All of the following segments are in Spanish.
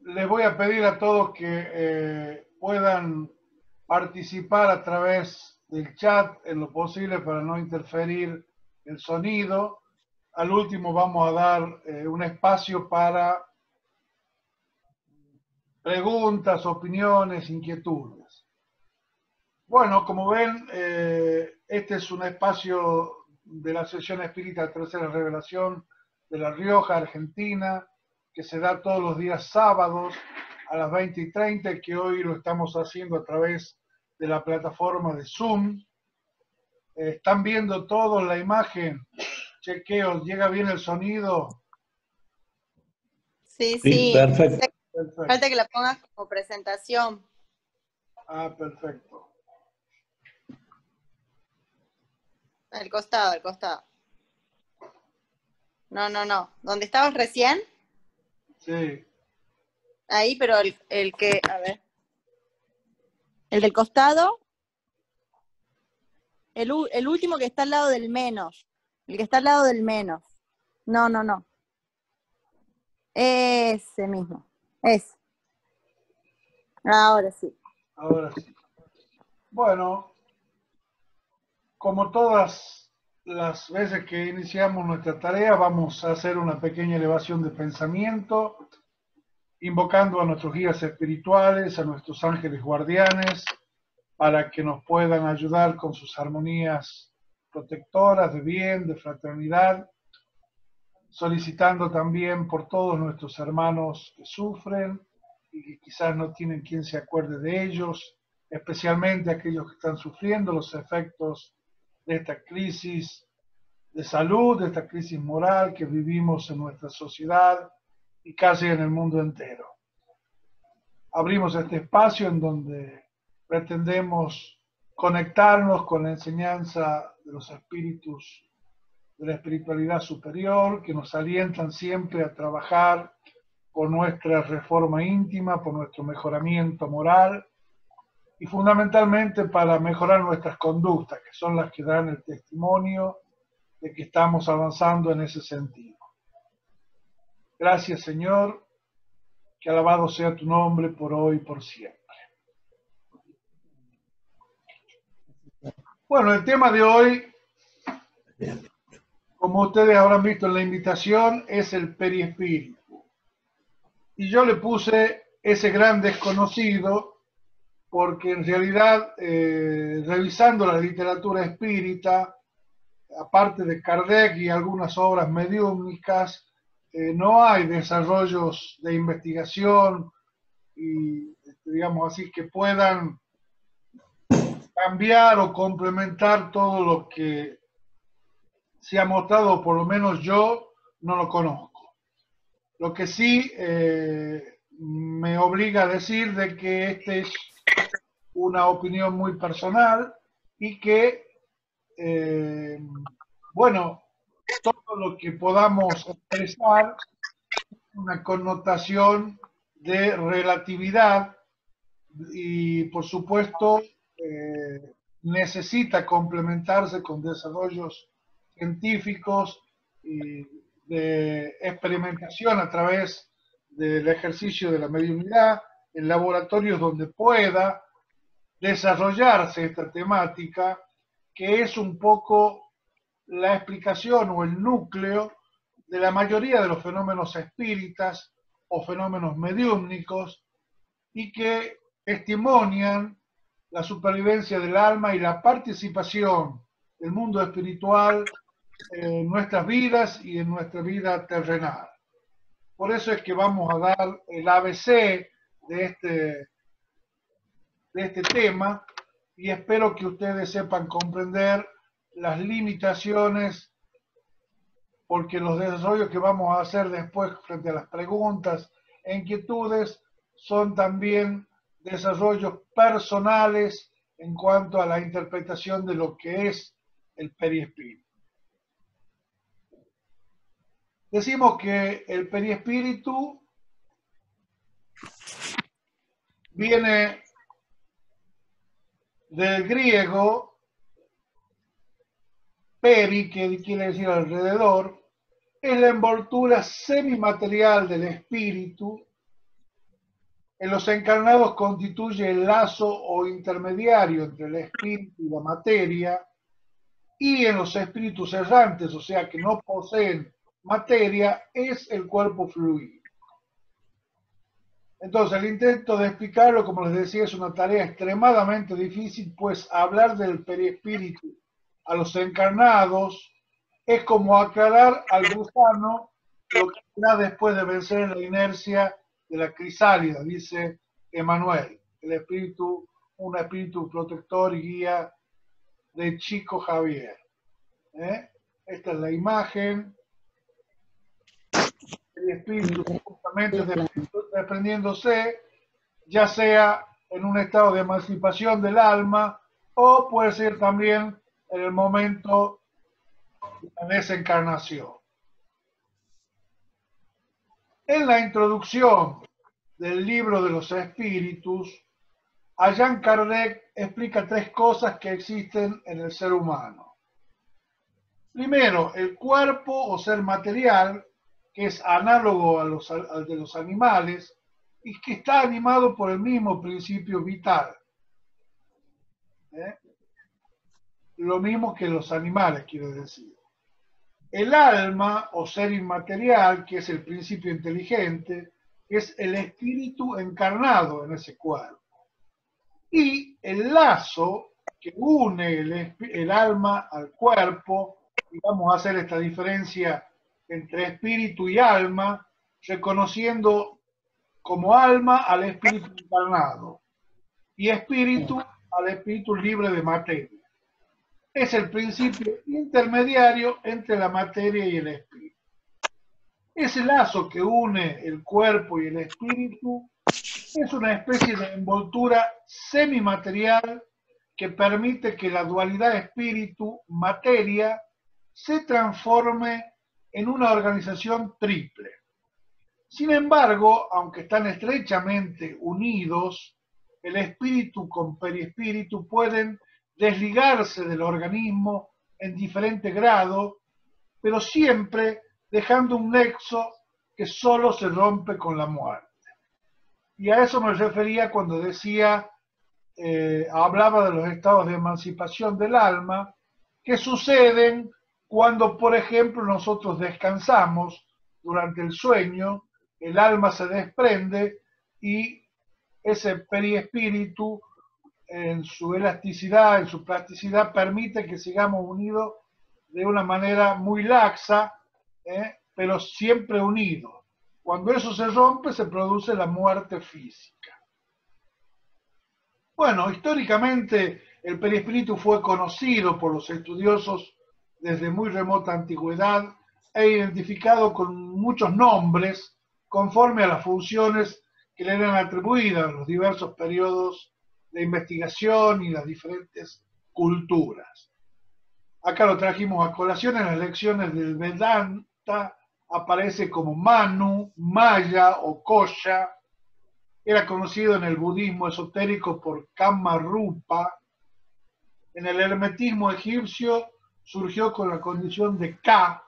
les voy a pedir a todos que puedan participar a través del chat en lo posible para no interferir el sonido. Al último vamos a dar un espacio para preguntas, opiniones, inquietudes. Bueno, como ven, este es un espacio de la sesión espírita Tercera Revelación de La Rioja, Argentina, que se da todos los días sábados a las 20:30, que hoy lo estamos haciendo a través de la plataforma de Zoom. ¿Están viendo todos la imagen? Chequeo, ¿llega bien el sonido? Sí, Sí, perfecto. Perfecto. Falta que la pongas como presentación. Ah, perfecto. Al costado, al costado. No. ¿Dónde estabas recién? Sí. Ahí, pero el que, a ver. El del costado. El último que está al lado del menos. El que está al lado del menos. No. Ese mismo. Ese. Ahora sí. Ahora sí. Bueno, como todas las veces que iniciamos nuestra tarea, vamos a hacer una pequeña elevación de pensamiento, invocando a nuestros guías espirituales, a nuestros ángeles guardianes, para que nos puedan ayudar con sus armonías protectoras de bien, de fraternidad, solicitando también por todos nuestros hermanos que sufren y que quizás no tienen quien se acuerde de ellos, especialmente aquellos que están sufriendo los efectos de esta crisis de salud, de esta crisis moral que vivimos en nuestra sociedad y casi en el mundo entero. Abrimos este espacio en donde pretendemos conectarnos con la enseñanza de los espíritus de la espiritualidad superior, que nos alientan siempre a trabajar por nuestra reforma íntima, por nuestro mejoramiento moral y fundamentalmente para mejorar nuestras conductas, que son las que dan el testimonio de que estamos avanzando en ese sentido. Gracias, Señor, que alabado sea tu nombre por hoy y por siempre. Bueno, el tema de hoy, como ustedes habrán visto en la invitación, es el periespíritu. Y yo le puse ese gran desconocido porque en realidad, revisando la literatura espírita, aparte de Kardec y algunas obras mediúmnicas, no hay desarrollos de investigación y, digamos así, que puedan cambiar o complementar todo lo que se ha mostrado, o por lo menos yo no lo conozco. Lo que sí me obliga a decir de que esta es una opinión muy personal y que, bueno, todo lo que podamos expresar una connotación de relatividad y, por supuesto, necesita complementarse con desarrollos científicos y de experimentación a través del ejercicio de la mediunidad en laboratorios donde pueda desarrollarse esta temática, que es un poco la explicación o el núcleo de la mayoría de los fenómenos espíritas o fenómenos mediúmnicos y que testimonian la supervivencia del alma y la participación del mundo espiritual en nuestras vidas y en nuestra vida terrenal. Por eso es que vamos a dar el ABC de este tema y espero que ustedes sepan comprender las limitaciones, porque los desarrollos que vamos a hacer después frente a las preguntas e inquietudes son también desarrollos personales en cuanto a la interpretación de lo que es el periespíritu. Decimos que el periespíritu viene del griego peri, que quiere decir alrededor, es la envoltura semimaterial del espíritu En los encarnados constituye el lazo o intermediario entre el espíritu y la materia, y en los espíritus errantes, o sea que no poseen materia, es el cuerpo fluido. Entonces, el intento de explicarlo, como les decía, es una tarea extremadamente difícil, pues hablar del perispíritu a los encarnados es como aclarar al gusano lo que será después de vencer la inercia de la crisálida, dice Emmanuel, el espíritu, un espíritu protector y guía de Chico Javier. Esta es la imagen. El espíritu justamente desprendiéndose, ya sea en un estado de emancipación del alma o puede ser también en el momento de la desencarnación. En la introducción del libro de los espíritus, Allan Kardec explica tres cosas que existen en el ser humano. Primero, el cuerpo o ser material, que es análogo al de los animales y que está animado por el mismo principio vital. Lo mismo que los animales, quiero decir. El alma o ser inmaterial, que es el principio inteligente, es el espíritu encarnado en ese cuerpo. Y el lazo que une el alma al cuerpo, y vamos a hacer esta diferencia entre espíritu y alma, reconociendo como alma al espíritu encarnado y espíritu al espíritu libre de materia. Es el principio intermediario entre la materia y el espíritu. Ese lazo que une el cuerpo y el espíritu es una especie de envoltura semimaterial que permite que la dualidad espíritu-materia se transforme en una organización triple. Sin embargo, aunque están estrechamente unidos, el espíritu con perispíritu pueden desligarse del organismo en diferente grado, pero siempre dejando un nexo que solo se rompe con la muerte. Y a eso me refería cuando decía, hablaba de los estados de emancipación del alma, que suceden cuando, por ejemplo, nosotros descansamos durante el sueño, el alma se desprende y ese periespíritu, en su elasticidad, en su plasticidad, permite que sigamos unidos de una manera muy laxa, pero siempre unidos. Cuando eso se rompe, se produce la muerte física. Bueno, históricamente el perispíritu fue conocido por los estudiosos desde muy remota antigüedad e identificado con muchos nombres conforme a las funciones que le eran atribuidas en los diversos periodos de investigación y las diferentes culturas. Acá lo trajimos a colación en las lecciones del Vedanta, aparece como Manu, Maya o Kosha. Era conocido en el budismo esotérico por Kama Rupa. En el hermetismo egipcio surgió con la condición de Ka.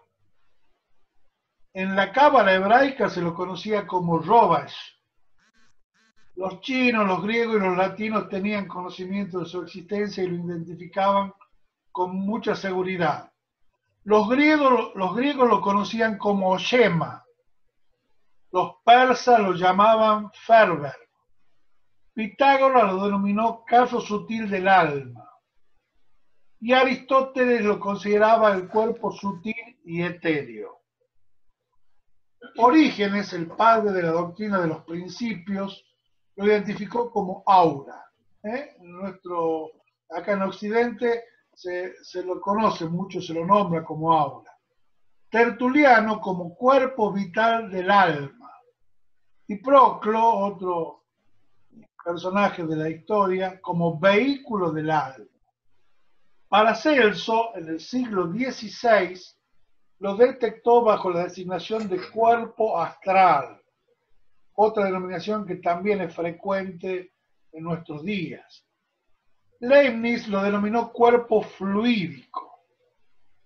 En la cábala hebraica se lo conocía como Robash. Los chinos, los griegos y los latinos tenían conocimiento de su existencia y lo identificaban con mucha seguridad. Los griegos lo conocían como Shema. Los persas lo llamaban Ferber. Pitágoras lo denominó caso sutil del alma. Y Aristóteles lo consideraba el cuerpo sutil y etéreo. Orígenes, el padre de la doctrina de los principios, lo identificó como aura. Acá en Occidente se lo conoce mucho, se lo nombra como aura. Tertuliano como cuerpo vital del alma. Y Proclo, otro personaje de la historia, como vehículo del alma. Paracelso, en el siglo XVI, lo detectó bajo la designación de cuerpo astral, otra denominación que también es frecuente en nuestros días. Leibniz lo denominó cuerpo fluídico,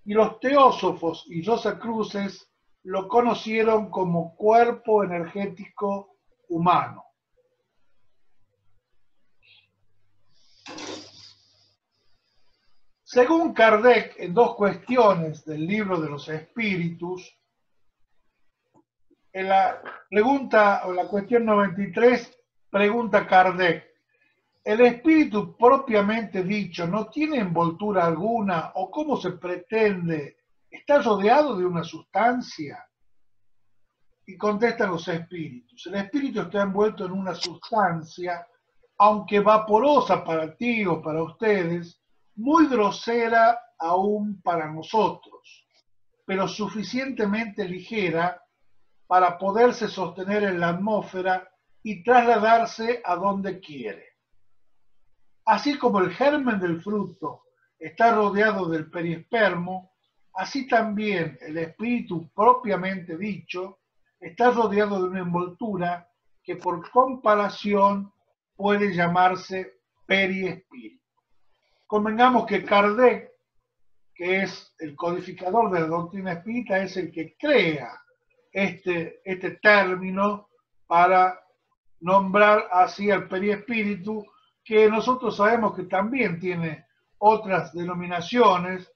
y los teósofos y Rosacruces lo conocieron como cuerpo energético humano. Según Kardec, en dos cuestiones del libro de los espíritus, en la pregunta o la cuestión 93, pregunta Kardec, ¿el espíritu propiamente dicho no tiene envoltura alguna o cómo se pretende? ¿Está rodeado de una sustancia? Y contestan los espíritus, el espíritu está envuelto en una sustancia, aunque vaporosa para ti o para ustedes, muy grosera aún para nosotros, pero suficientemente ligera para poderse sostener en la atmósfera y trasladarse a donde quiere. Así como el germen del fruto está rodeado del periespermo, así también el espíritu propiamente dicho está rodeado de una envoltura que por comparación puede llamarse periespíritu. Convengamos que Kardec, que es el codificador de la doctrina espírita, es el que crea este término para nombrar así al periespíritu, que nosotros sabemos que también tiene otras denominaciones,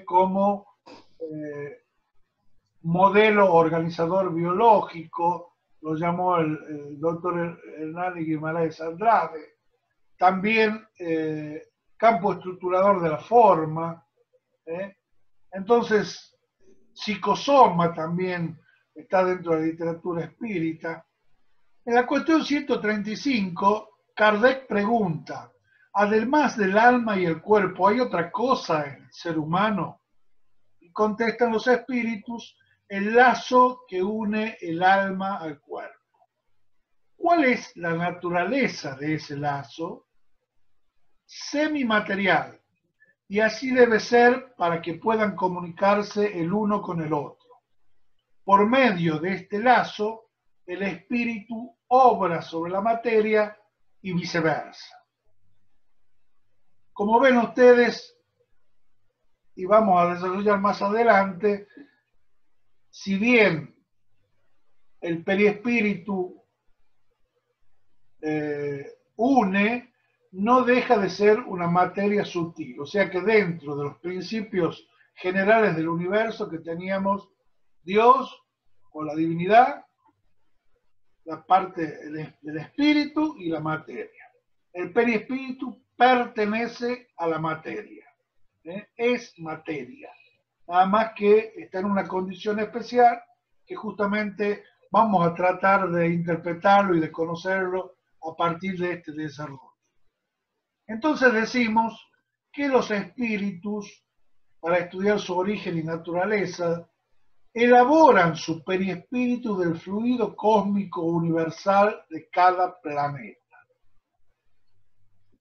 como modelo organizador biológico, lo llamó el doctor Hernán Guimaraes Andrade, también campo estructurador de la forma, entonces psicosoma también está dentro de la literatura espírita. En la cuestión 135, Kardec pregunta, además del alma y el cuerpo, ¿hay otra cosa en el ser humano? Y contestan los espíritus, el lazo que une el alma al cuerpo. ¿Cuál es la naturaleza de ese lazo? Semimaterial, y así debe ser para que puedan comunicarse el uno con el otro. Por medio de este lazo, el espíritu obra sobre la materia y viceversa. Como ven ustedes, y vamos a desarrollar más adelante, si bien el periespíritu une, no deja de ser una materia sutil. O sea que dentro de los principios generales del universo que teníamos, Dios o la divinidad, la parte del espíritu y la materia. El periespíritu pertenece a la materia, es materia, nada más que está en una condición especial que justamente vamos a tratar de interpretarlo y de conocerlo a partir de este desarrollo. Entonces decimos que los espíritus, para estudiar su origen y naturaleza, elaboran su periespíritu del fluido cósmico universal de cada planeta.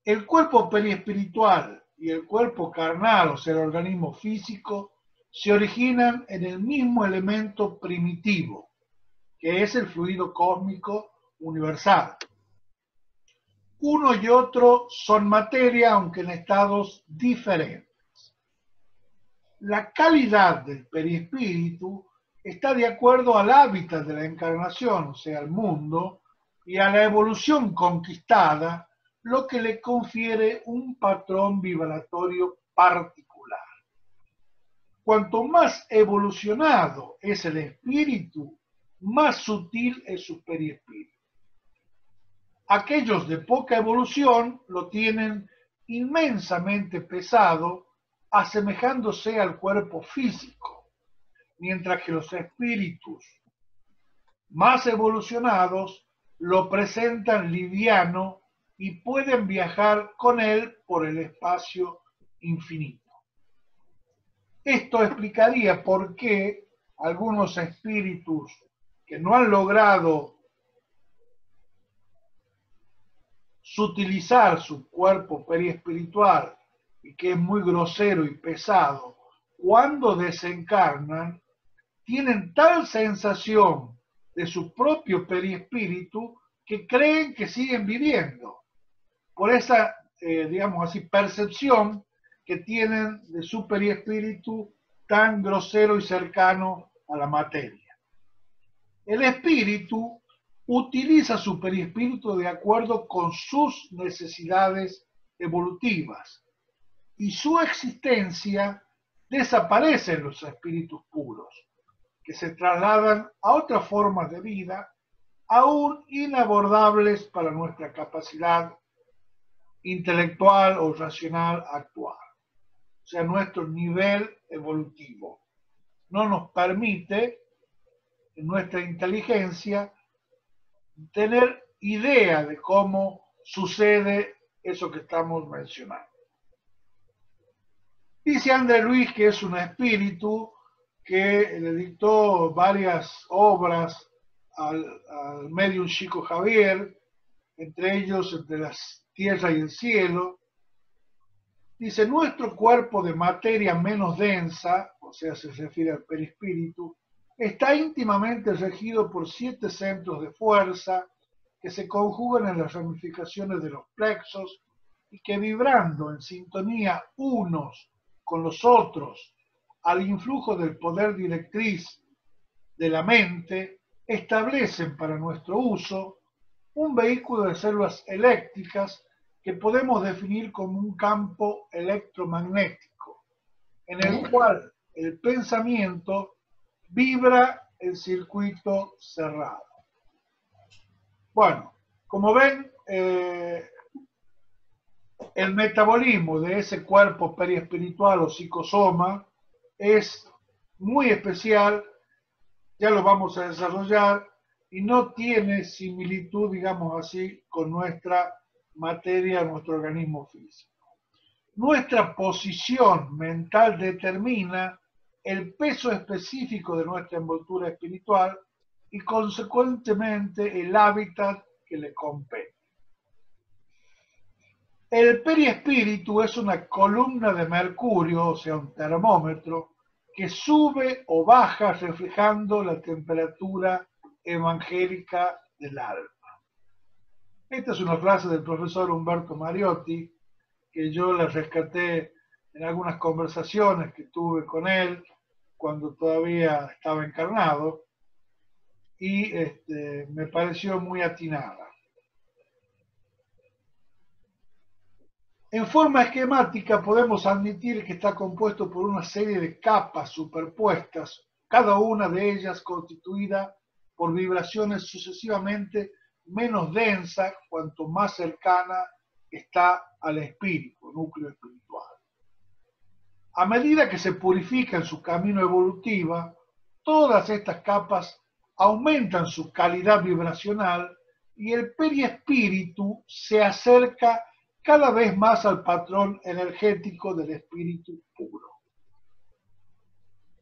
El cuerpo periespiritual y el cuerpo carnal, o sea, el organismo físico, se originan en el mismo elemento primitivo, que es el fluido cósmico universal. Uno y otro son materia, aunque en estados diferentes. La calidad del periespíritu está de acuerdo al hábitat de la encarnación, o sea, al mundo, y a la evolución conquistada, lo que le confiere un patrón vibratorio particular. Cuanto más evolucionado es el espíritu, más sutil es su periespíritu. Aquellos de poca evolución lo tienen inmensamente pesado, asemejándose al cuerpo físico, mientras que los espíritus más evolucionados lo presentan liviano y pueden viajar con él por el espacio infinito. Esto explicaría por qué algunos espíritus que no han logrado sutilizar su cuerpo periespiritual y que es muy grosero y pesado, cuando desencarnan, tienen tal sensación de su propio periespíritu que creen que siguen viviendo. Por esa, digamos así, percepción que tienen de su periespíritu tan grosero y cercano a la materia. El espíritu utiliza su perispíritu de acuerdo con sus necesidades evolutivas. y su existencia desaparece en los espíritus puros, que se trasladan a otras formas de vida aún inabordables para nuestra capacidad intelectual o racional actual. O sea, nuestro nivel evolutivo no nos permite, en nuestra inteligencia, tener idea de cómo sucede eso que estamos mencionando. Dice André Luis que es un espíritu que le dictó varias obras al medium Chico Javier, entre ellos Entre las tierra y el cielo. Dice, nuestro cuerpo de materia menos densa, o sea, se refiere al perispíritu, está íntimamente regido por 7 centros de fuerza que se conjugan en las ramificaciones de los plexos y que vibrando en sintonía unos con los otros al influjo del poder directriz de la mente, establecen para nuestro uso un vehículo de células eléctricas que podemos definir como un campo electromagnético, en el cual el pensamiento vibra el circuito cerrado. Bueno, como ven, el metabolismo de ese cuerpo periespiritual o psicosoma es muy especial, ya lo vamos a desarrollar, y no tiene similitud, digamos así, con nuestra materia, nuestro organismo físico. Nuestra posición mental determina el peso específico de nuestra envoltura espiritual y consecuentemente el hábitat que le compete. El periespíritu es una columna de mercurio, o sea, un termómetro, que sube o baja reflejando la temperatura evangélica del alma. Esta es una frase del profesor Humberto Mariotti, que yo la rescaté en algunas conversaciones que tuve con él cuando todavía estaba encarnado, y me pareció muy atinada. En forma esquemática podemos admitir que está compuesto por una serie de capas superpuestas, cada una de ellas constituida por vibraciones sucesivamente menos densas cuanto más cercana está al espíritu, núcleo espiritual. A medida que se purifica en su camino evolutivo, todas estas capas aumentan su calidad vibracional y el periespíritu se acerca cada vez más al patrón energético del espíritu puro.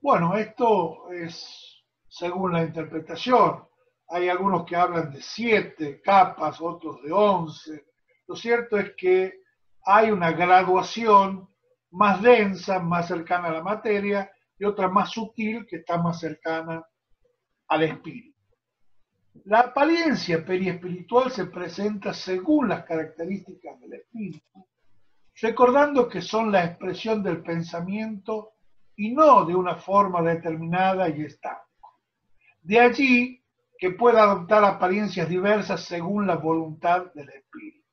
Bueno, esto es según la interpretación. Hay algunos que hablan de 7 capas, otros de 11. Lo cierto es que hay una graduación más densa, más cercana a la materia, y otra más sutil que está más cercana al espíritu. La apariencia periespiritual se presenta según las características del espíritu, recordando que son la expresión del pensamiento y no de una forma determinada y estanco. De allí que pueda adoptar apariencias diversas según la voluntad del espíritu.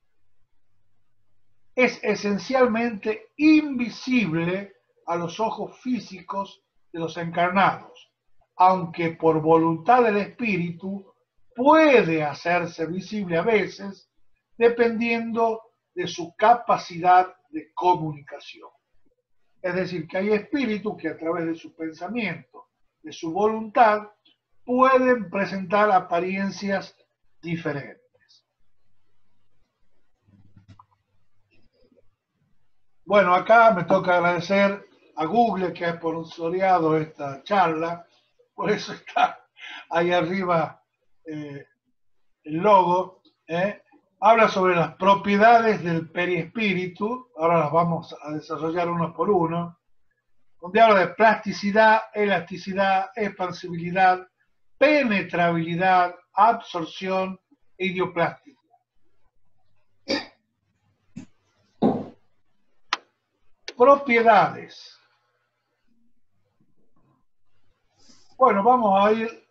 Es esencialmente invisible a los ojos físicos de los encarnados, aunque por voluntad del espíritu puede hacerse visible a veces, dependiendo de su capacidad de comunicación. Es decir, que hay espíritus que a través de su pensamiento, de su voluntad, pueden presentar apariencias diferentes. Bueno, acá me toca agradecer a Google que ha sponsoreado esta charla, por eso está ahí arriba el logo. Habla sobre las propiedades del periespíritu, ahora las vamos a desarrollar uno por uno, donde habla de plasticidad, elasticidad, expansibilidad, penetrabilidad, absorción e idioplasticidad. Propiedades. Bueno, vamos a ir,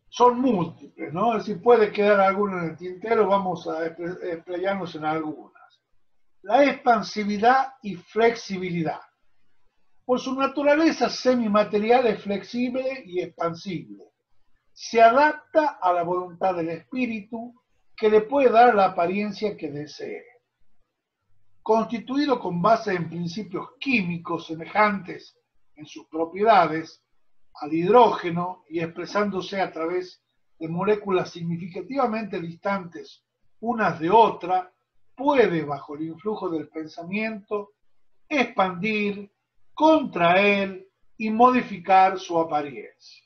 son múltiples, ¿no? Es decir, puede quedar alguno en el tintero, vamos a explayarnos en algunas. la expansividad y flexibilidad. Por su naturaleza semimaterial es flexible y expansible. Se adapta a la voluntad del espíritu que le puede dar la apariencia que desee. Constituido con base en principios químicos semejantes en sus propiedades al hidrógeno y expresándose a través de moléculas significativamente distantes unas de otra, puede, bajo el influjo del pensamiento, expandir, contraer y modificar su apariencia.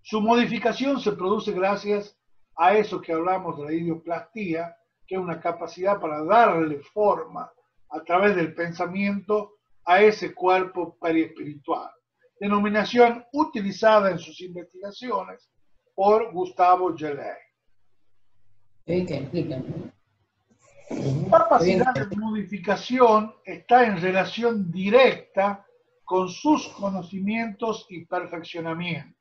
Su modificación se produce gracias a eso que hablamos de la idioplastía, que es una capacidad para darle forma a través del pensamiento a ese cuerpo periespiritual, denominación utilizada en sus investigaciones por Gustavo Geley. La capacidad de modificación está en relación directa con sus conocimientos y perfeccionamiento,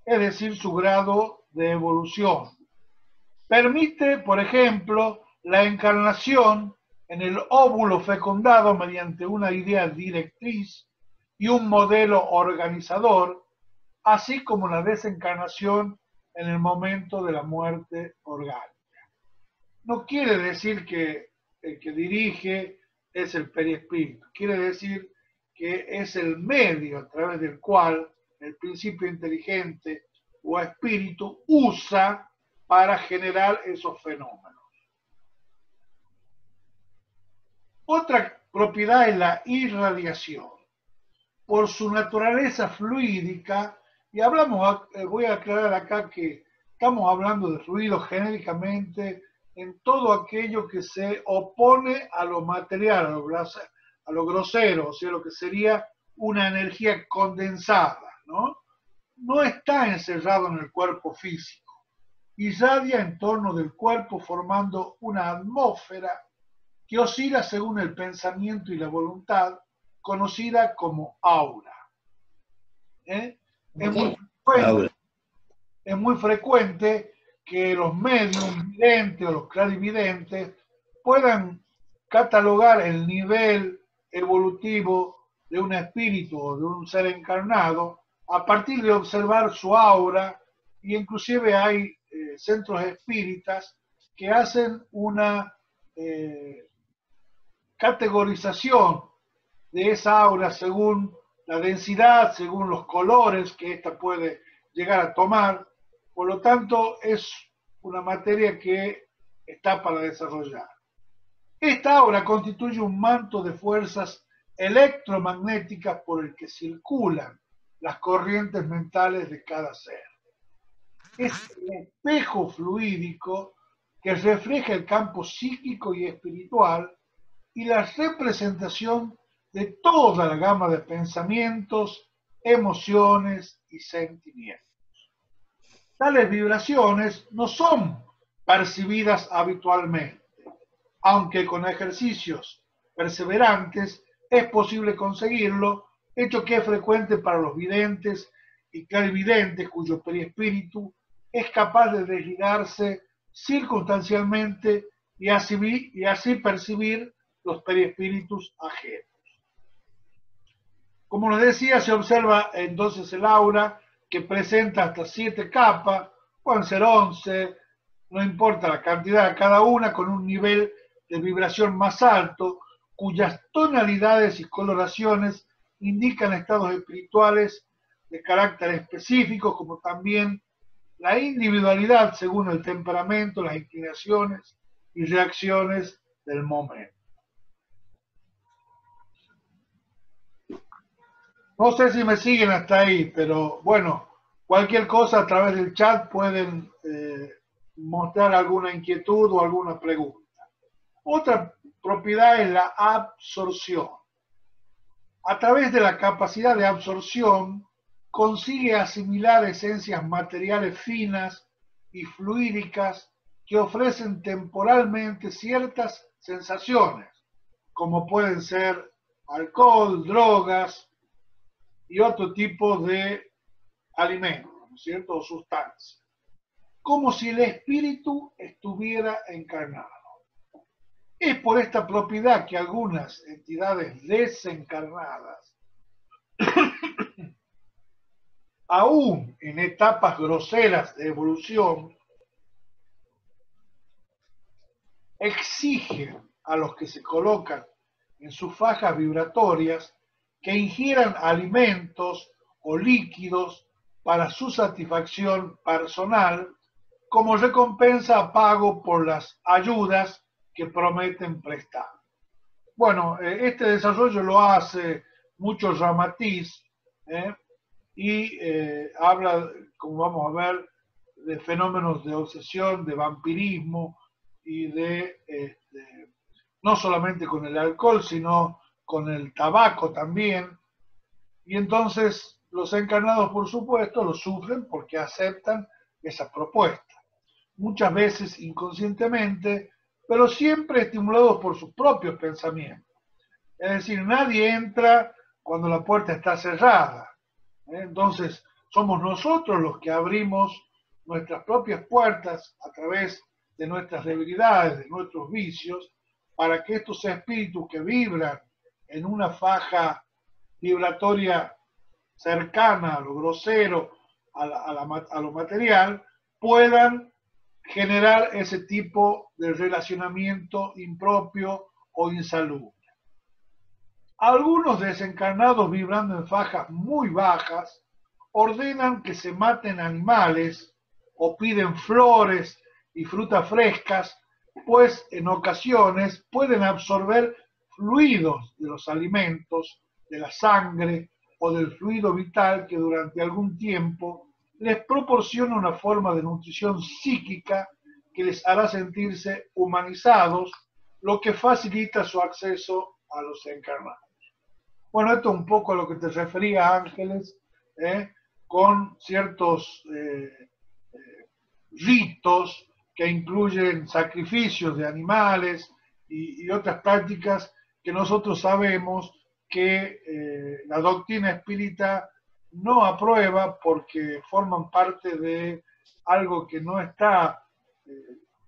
es decir, su grado de evolución. Permite, por ejemplo, la encarnación en el óvulo fecundado mediante una idea directriz y un modelo organizador, así como la desencarnación en el momento de la muerte orgánica. No quiere decir que el que dirige es el periespíritu, quiere decir que es el medio a través del cual el principio inteligente o espíritu usa para generar esos fenómenos. Otra propiedad es la irradiación. Por su naturaleza fluídica, y hablamos, voy a aclarar acá que estamos hablando de fluido genéricamente en todo aquello que se opone a lo material, a lo grosero, o sea, lo que sería una energía condensada, ¿no? No está encerrado en el cuerpo físico, irradia en torno del cuerpo formando una atmósfera que oscila según el pensamiento y la voluntad, conocida como aura. Es muy frecuente que los medios videntes o los clarividentes puedan catalogar el nivel evolutivo de un espíritu o de un ser encarnado a partir de observar su aura, y inclusive hay centros espíritas que hacen una categorización de esa aura según la densidad, según los colores que ésta puede llegar a tomar. Por lo tanto, es una materia que está para desarrollar. Esta aura constituye un manto de fuerzas electromagnéticas por el que circulan las corrientes mentales de cada ser. Es el espejo fluídico que refleja el campo psíquico y espiritual y la representación de toda la gama de pensamientos, emociones y sentimientos. Tales vibraciones no son percibidas habitualmente, aunque con ejercicios perseverantes es posible conseguirlo, hecho que es frecuente para los videntes y clarividentes cuyo periespíritu es capaz de desligarse circunstancialmente y así percibir los periespíritus ajenos. Como les decía, se observa entonces el aura que presenta hasta 7 capas, pueden ser 11, no importa la cantidad de cada una, con un nivel de vibración más alto, cuyas tonalidades y coloraciones indican estados espirituales de carácter específico, como también la individualidad según el temperamento, las inclinaciones y reacciones del momento. No sé si me siguen hasta ahí, pero bueno, cualquier cosa a través del chat pueden mostrar alguna inquietud o alguna pregunta. Otra propiedad es la absorción. A través de la capacidad de absorción consigue asimilar esencias materiales finas y fluídicas que ofrecen temporalmente ciertas sensaciones, como pueden ser alcohol, drogas y otro tipo de alimentos, ¿no es cierto?, o sustancias, como si el espíritu estuviera encarnado. Es por esta propiedad que algunas entidades desencarnadas, aún en etapas groseras de evolución, exigen a los que se colocan en sus fajas vibratorias que ingieran alimentos o líquidos para su satisfacción personal como recompensa a pago por las ayudas que prometen prestar. Bueno, este desarrollo lo hace mucho Ramatiz, y habla, como vamos a ver, de fenómenos de obsesión, de vampirismo y no solamente con el alcohol, sino con el tabaco también. Y entonces los encarnados, por supuesto, lo sufren porque aceptan esa propuesta. Muchas veces inconscientemente, pero siempre estimulados por sus propios pensamientos. Es decir, nadie entra cuando la puerta está cerrada. Entonces, somos nosotros los que abrimos nuestras propias puertas a través de nuestras debilidades, de nuestros vicios, para que estos espíritus que vibran en una faja vibratoria cercana a lo grosero, a lo material, puedan generar ese tipo de relacionamiento impropio o insalubre. Algunos desencarnados vibrando en fajas muy bajas ordenan que se maten animales o piden flores y frutas frescas, pues en ocasiones pueden absorber fluidos de los alimentos, de la sangre o del fluido vital que durante algún tiempo les proporciona una forma de nutrición psíquica que les hará sentirse humanizados, lo que facilita su acceso a los encarnados. Bueno, esto es un poco a lo que te refería, Ángeles, con ciertos ritos que incluyen sacrificios de animales y otras prácticas que nosotros sabemos que la doctrina espírita no aprueba porque forman parte de algo que no está,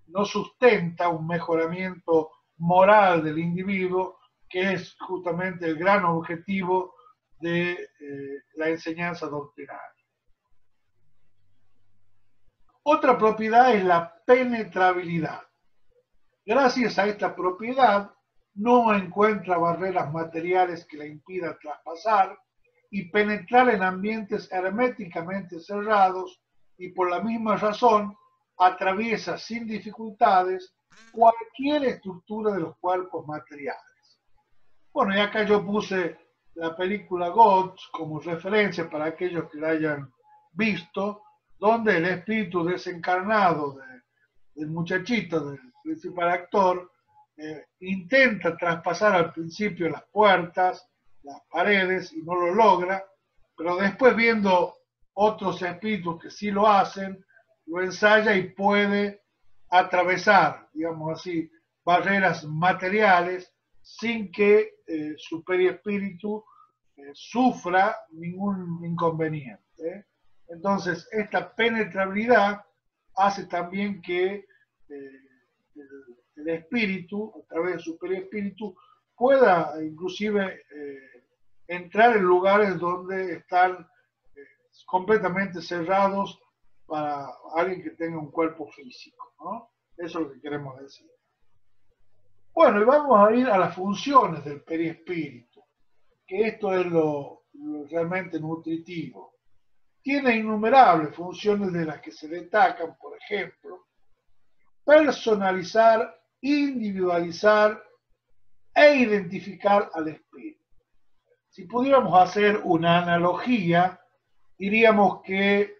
no sustenta un mejoramiento moral del individuo, que es justamente el gran objetivo de la enseñanza doctrinal. Otra propiedad es la penetrabilidad. Gracias a esta propiedad, no encuentra barreras materiales que la impidan traspasar y penetrar en ambientes herméticamente cerrados, y por la misma razón atraviesa sin dificultades cualquier estructura de los cuerpos materiales. Bueno, y acá yo puse la película Ghost como referencia para aquellos que la hayan visto, donde el espíritu desencarnado del muchachito, del principal actor, intenta traspasar al principio las puertas, las paredes, y no lo logra, pero después, viendo otros espíritus que sí lo hacen, lo ensaya y puede atravesar, digamos así, barreras materiales sin que su perispíritu sufra ningún inconveniente. Entonces, esta penetrabilidad hace también que el espíritu, a través de su perispíritu, pueda inclusive entrar en lugares donde están completamente cerrados para alguien que tenga un cuerpo físico, ¿no? Eso es lo que queremos decir. Bueno, y vamos a ir a las funciones del perispíritu, que esto es lo realmente nutritivo. Tiene innumerables funciones de las que se destacan, por ejemplo, personalizar, individualizar e identificar al espíritu. Si pudiéramos hacer una analogía, diríamos que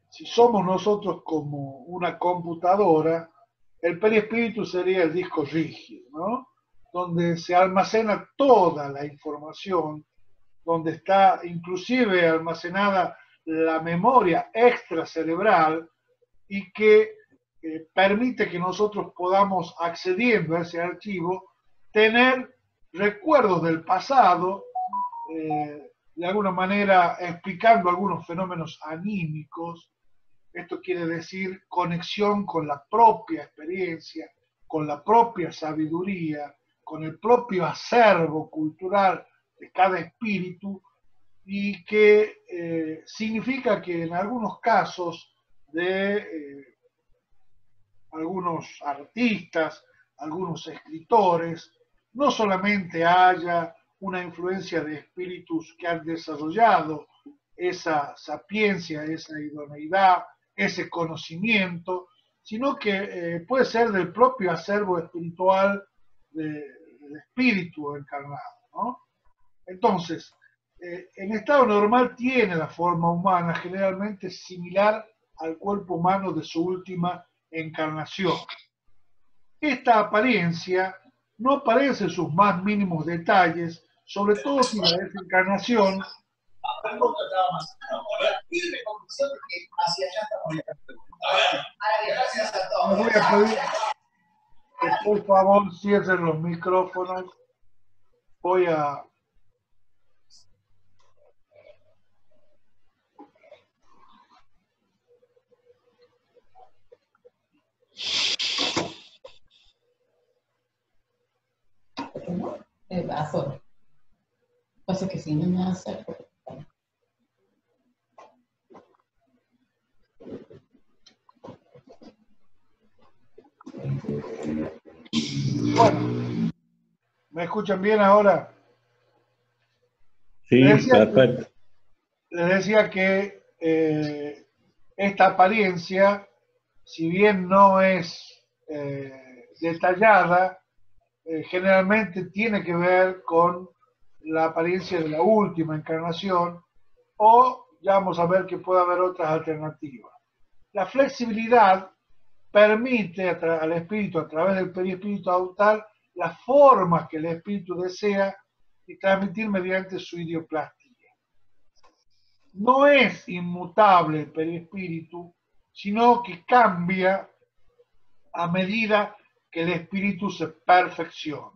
si somos nosotros como una computadora, el perispíritu sería el disco rígido, ¿no? Donde se almacena toda la información, donde está inclusive almacenada la memoria extracerebral y que permite que nosotros podamos, accediendo a ese archivo, tener recuerdos del pasado, de alguna manera explicando algunos fenómenos anímicos. Esto quiere decir conexión con la propia experiencia, con la propia sabiduría, con el propio acervo cultural de cada espíritu, y que significa que en algunos casos de algunos artistas, algunos escritores, no solamente haya una influencia de espíritus que han desarrollado esa sapiencia, esa idoneidad, ese conocimiento, sino que puede ser del propio acervo espiritual del espíritu encarnado, ¿no? Entonces, en estado normal tiene la forma humana generalmente similar al cuerpo humano de su última encarnación. Esta apariencia no aparece en sus más mínimos detalles, sobre todo si la desencarnación. Les voy a pedir que por favor cierren los micrófonos. Voy a... Bajo. Pasa que si no me hace. Bueno, ¿me escuchan bien ahora? Sí, perfecto. Les decía que esta apariencia, si bien no es detallada, generalmente tiene que ver con la apariencia de la última encarnación, o ya vamos a ver que puede haber otras alternativas. La flexibilidad permite al espíritu, a través del perispíritu, adoptar las formas que el espíritu desea y transmitir mediante su idioplastía. No es inmutable el perispíritu, sino que cambia a medida que el espíritu se perfecciona.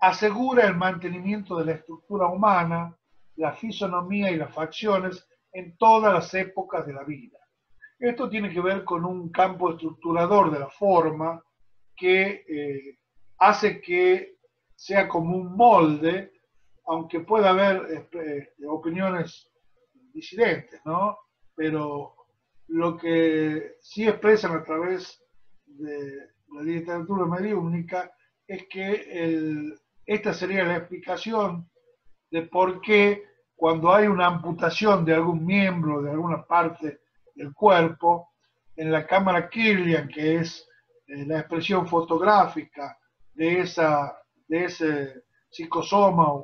Asegura el mantenimiento de la estructura humana, la fisonomía y las facciones en todas las épocas de la vida. Esto tiene que ver con un campo estructurador de la forma que hace que sea como un molde, aunque pueda haber opiniones disidentes, ¿no? Pero lo que sí expresan a través de la literatura mediúnica es que esta sería la explicación de por qué cuando hay una amputación de algún miembro, de alguna parte del cuerpo, en la cámara Kirlian, que es la expresión fotográfica de ese psicosoma.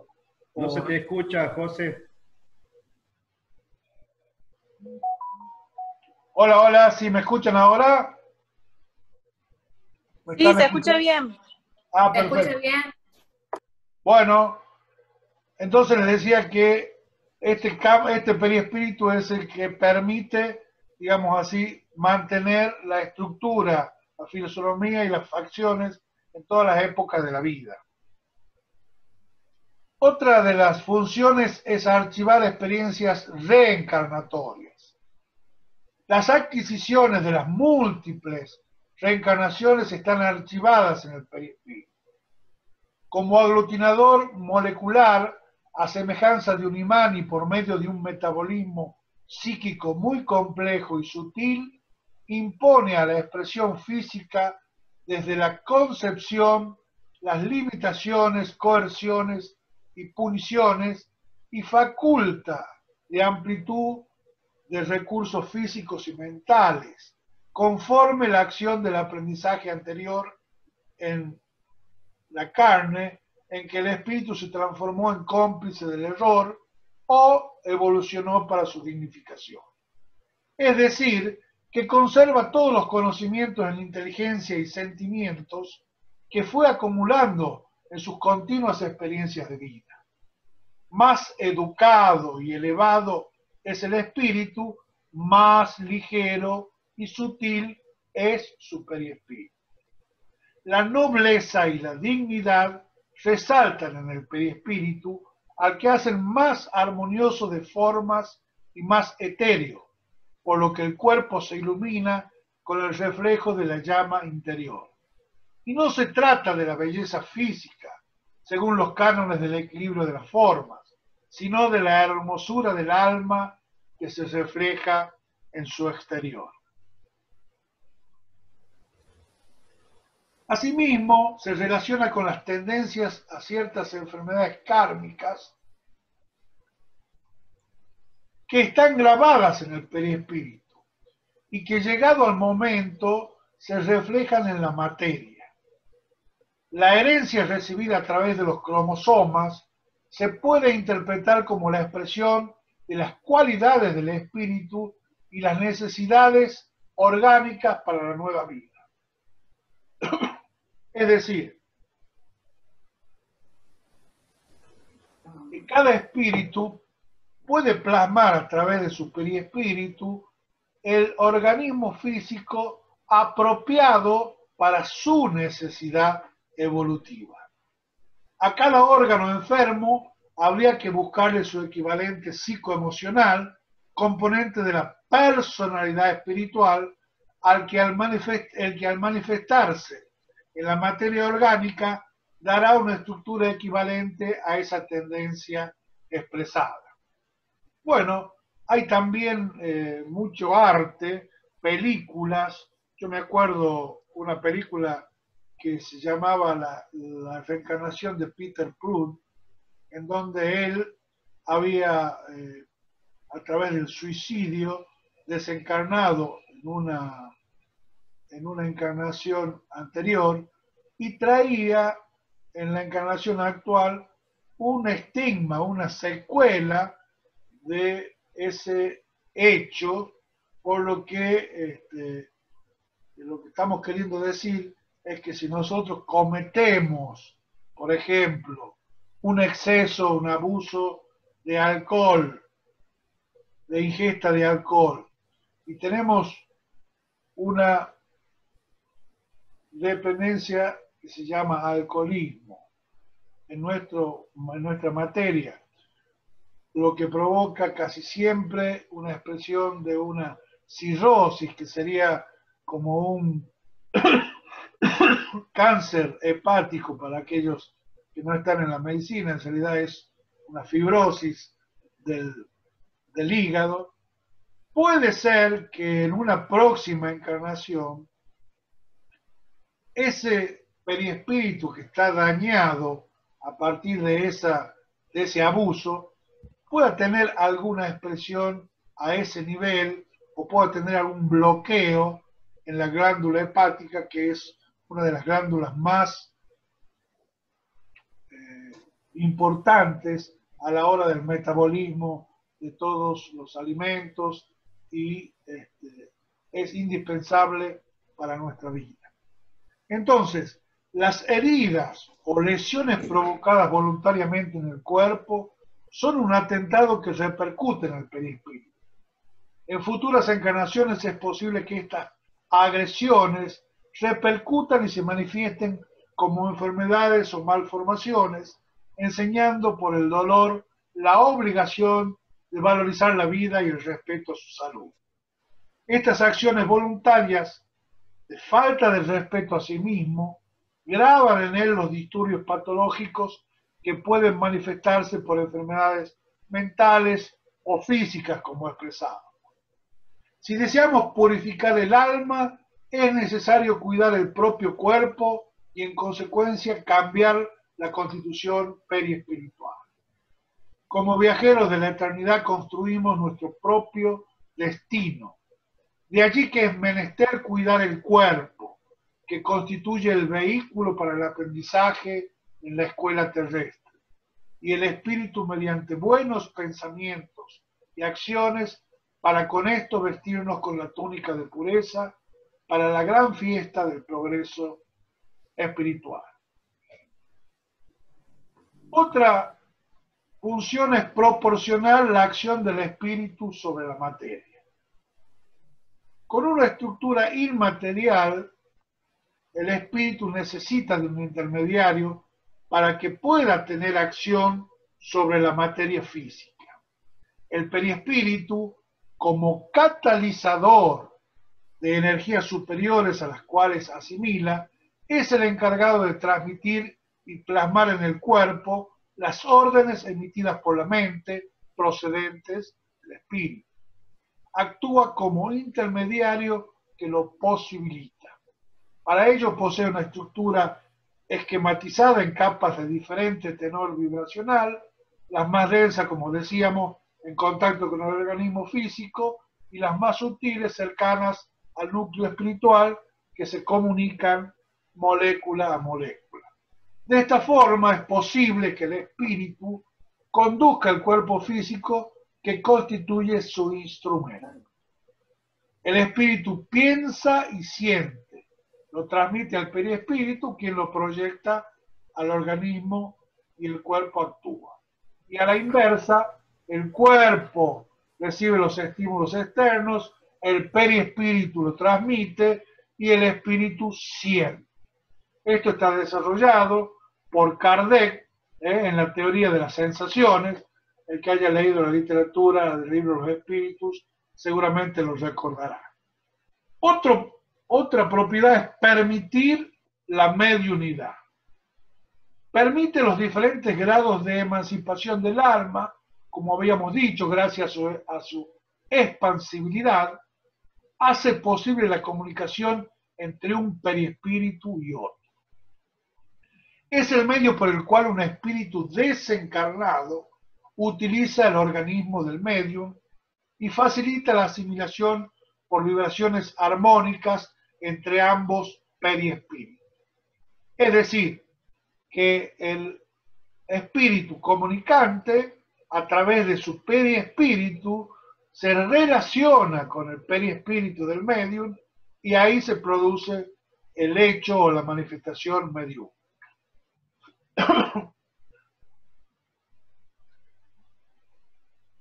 No se te escucha, José. Hola, hola, ¿sí me escuchan ahora? Sí, se escucha bien. Ah, perfecto. ¿Se escucha bien? Bueno, entonces les decía que este perispíritu es el que permite, digamos así, mantener la estructura, la fisonomía y las facciones en todas las épocas de la vida. Otra de las funciones es archivar experiencias reencarnatorias. Las adquisiciones de las múltiples reencarnaciones están archivadas en el perispíritu. Como aglutinador molecular, a semejanza de un imán y por medio de un metabolismo psíquico muy complejo y sutil, impone a la expresión física desde la concepción las limitaciones, coerciones y puniciones y faculta de amplitud de recursos físicos y mentales, conforme la acción del aprendizaje anterior en la carne, en que el espíritu se transformó en cómplice del error o evolucionó para su dignificación. Es decir, que conserva todos los conocimientos en inteligencia y sentimientos que fue acumulando en sus continuas experiencias de vida. Más educado y elevado es el espíritu, más ligero y sutil es su perispíritu. La nobleza y la dignidad resaltan en el perispíritu, al que hacen más armonioso de formas y más etéreo, por lo que el cuerpo se ilumina con el reflejo de la llama interior. Y no se trata de la belleza física, según los cánones del equilibrio de las formas, sino de la hermosura del alma que se refleja en su exterior. Asimismo, se relaciona con las tendencias a ciertas enfermedades kármicas que están grabadas en el perispíritu y que llegado al momento se reflejan en la materia. La herencia recibida a través de los cromosomas se puede interpretar como la expresión de las cualidades del espíritu y las necesidades orgánicas para la nueva vida. Es decir, que cada espíritu puede plasmar a través de su perispíritu el organismo físico apropiado para su necesidad evolutiva. A cada órgano enfermo habría que buscarle su equivalente psicoemocional, componente de la personalidad espiritual, el que al manifestarse en la materia orgánica dará una estructura equivalente a esa tendencia expresada. Bueno, hay también mucho arte, películas. Yo me acuerdo una película que se llamaba La reencarnación de Peter Prout, en donde él había, a través del suicidio, desencarnado en una encarnación anterior y traía en la encarnación actual un estigma, una secuela de ese hecho, por lo que estamos queriendo decir es que si nosotros cometemos, por ejemplo, un exceso, un abuso de alcohol, de ingesta de alcohol, y tenemos una dependencia que se llama alcoholismo en nuestra materia, lo que provoca casi siempre una expresión de una cirrosis, que sería como un cáncer hepático para aquellos que no están en la medicina. En realidad es una fibrosis del hígado. Puede ser que en una próxima encarnación ese perispíritu que está dañado a partir de ese abuso pueda tener alguna expresión a ese nivel o pueda tener algún bloqueo en la glándula hepática, que es una de las glándulas más importantes a la hora del metabolismo de todos los alimentos y es indispensable para nuestra vida. Entonces, las heridas o lesiones provocadas voluntariamente en el cuerpo son un atentado que repercute en el perispíritu. En futuras encarnaciones es posible que estas agresiones repercutan y se manifiesten como enfermedades o malformaciones, enseñando por el dolor la obligación de valorizar la vida y el respeto a su salud. Estas acciones voluntarias de falta de respeto a sí mismo graban en él los disturbios patológicos que pueden manifestarse por enfermedades mentales o físicas, como expresado. Si deseamos purificar el alma, es necesario cuidar el propio cuerpo y en consecuencia cambiar la constitución periespiritual. Como viajeros de la eternidad construimos nuestro propio destino. De allí que es menester cuidar el cuerpo, que constituye el vehículo para el aprendizaje en la escuela terrestre, y el espíritu mediante buenos pensamientos y acciones para con esto vestirnos con la túnica de pureza para la gran fiesta del progreso espiritual. Otra función es proporcionar la acción del espíritu sobre la materia. Con una estructura inmaterial, el espíritu necesita de un intermediario para que pueda tener acción sobre la materia física. El perispíritu, como catalizador de energías superiores a las cuales asimila, es el encargado de transmitir y plasmar en el cuerpo las órdenes emitidas por la mente procedentes del espíritu. Actúa como intermediario que lo posibilita. Para ello posee una estructura esquematizada en capas de diferente tenor vibracional, las más densas, como decíamos, en contacto con el organismo físico, y las más sutiles cercanas al núcleo espiritual, que se comunican molécula a molécula. De esta forma es posible que el espíritu conduzca el cuerpo físico que constituye su instrumento. El espíritu piensa y siente, lo transmite al perispíritu, quien lo proyecta al organismo y el cuerpo actúa. Y a la inversa, el cuerpo recibe los estímulos externos, el perispíritu lo transmite y el espíritu siente. Esto está desarrollado por Kardec en la teoría de las sensaciones. El que haya leído la literatura del libro de los espíritus seguramente lo recordará. Otra propiedad es permitir la mediunidad. Permite los diferentes grados de emancipación del alma, como habíamos dicho, gracias a su expansibilidad, hace posible la comunicación entre un perispíritu y otro. Es el medio por el cual un espíritu desencarnado utiliza el organismo del medium y facilita la asimilación por vibraciones armónicas entre ambos perispíritus. Es decir, que el espíritu comunicante, a través de su perispíritu, se relaciona con el perispíritu del medium y ahí se produce el hecho o la manifestación mediúmica.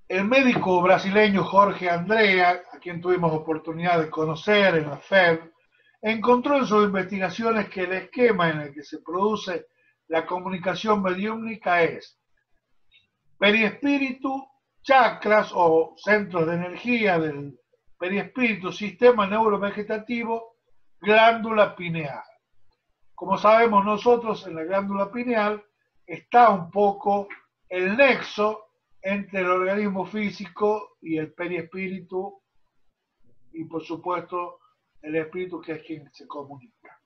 El médico brasileño Jorge Andrea, a quien tuvimos oportunidad de conocer en la FEB, encontró en sus investigaciones que el esquema en el que se produce la comunicación mediúmnica es perispíritu, chakras o centros de energía del perispíritu, sistema neurovegetativo, glándula pineal. Como sabemos nosotros, en la glándula pineal está un poco el nexo entre el organismo físico y el perispíritu y por supuesto el espíritu, que es quien se comunica.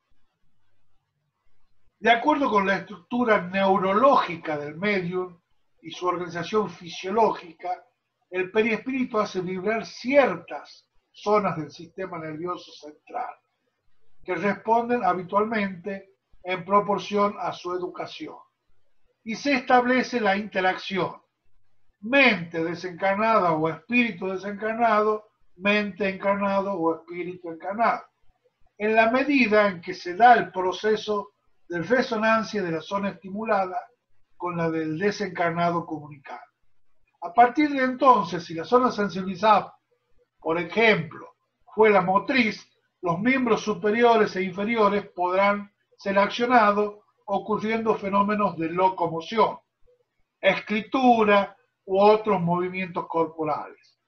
De acuerdo con la estructura neurológica del medium y su organización fisiológica, el perispíritu hace vibrar ciertas zonas del sistema nervioso central, que responden habitualmente en proporción a su educación. Y se establece la interacción mente desencarnada o espíritu desencarnado, mente encarnado o espíritu encarnado, en la medida en que se da el proceso de resonancia de la zona estimulada con la del desencarnado comunicado. A partir de entonces, si la zona sensibilizada, por ejemplo, fue la motriz, los miembros superiores e inferiores podrán ser accionados, ocurriendo fenómenos de locomoción, escritura u otros movimientos corporales.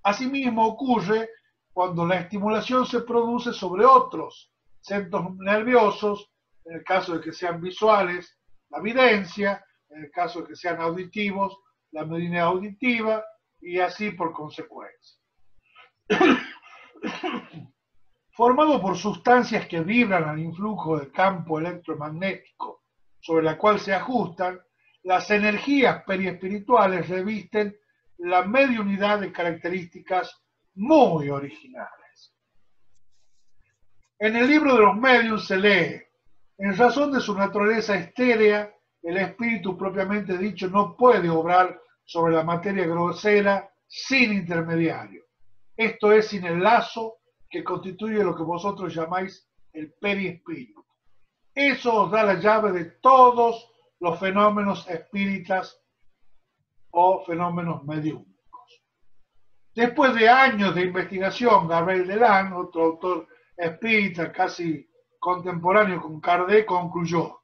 Asimismo ocurre cuando la estimulación se produce sobre otros centros nerviosos, en el caso de que sean visuales, la videncia, en el caso de que sean auditivos, la mediunidad auditiva, y así por consecuencia. Formado por sustancias que vibran al influjo del campo electromagnético sobre la cual se ajustan, las energías periespirituales revisten la mediunidad de características muy originales. En el libro de los medios se lee: en razón de su naturaleza estérea, el espíritu propiamente dicho no puede obrar sobre la materia grosera sin intermediario. Esto es, sin el lazo que constituye lo que vosotros llamáis el perispíritu. Eso os da la llave de todos los fenómenos espíritas o fenómenos mediúmicos. Después de años de investigación, Gabriel Delan, otro autor espírita casi contemporáneo con Kardec, concluyó: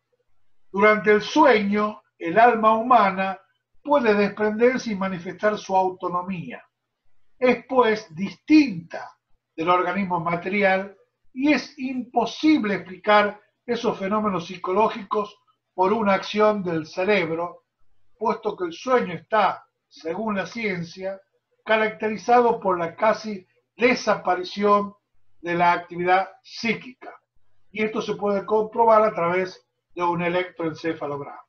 durante el sueño, el alma humana puede desprenderse y manifestar su autonomía. Es pues distinta del organismo material y es imposible explicar esos fenómenos psicológicos por una acción del cerebro, puesto que el sueño está, según la ciencia, caracterizado por la casi desaparición de la actividad psíquica. Y esto se puede comprobar a través de un electroencefalograma.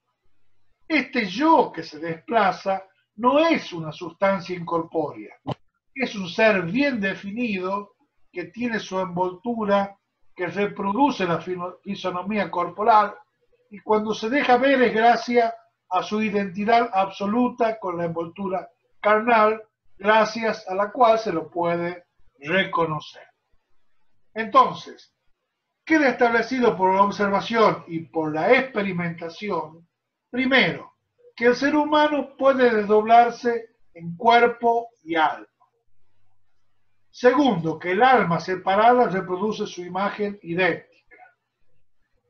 Este yo que se desplaza no es una sustancia incorpórea, es un ser bien definido que tiene su envoltura, que reproduce la fisonomía corporal, y cuando se deja ver es gracias a su identidad absoluta con la envoltura carnal, gracias a la cual se lo puede reconocer. Entonces, queda establecido por la observación y por la experimentación, primero, que el ser humano puede desdoblarse en cuerpo y alma. Segundo, que el alma separada reproduce su imagen idéntica.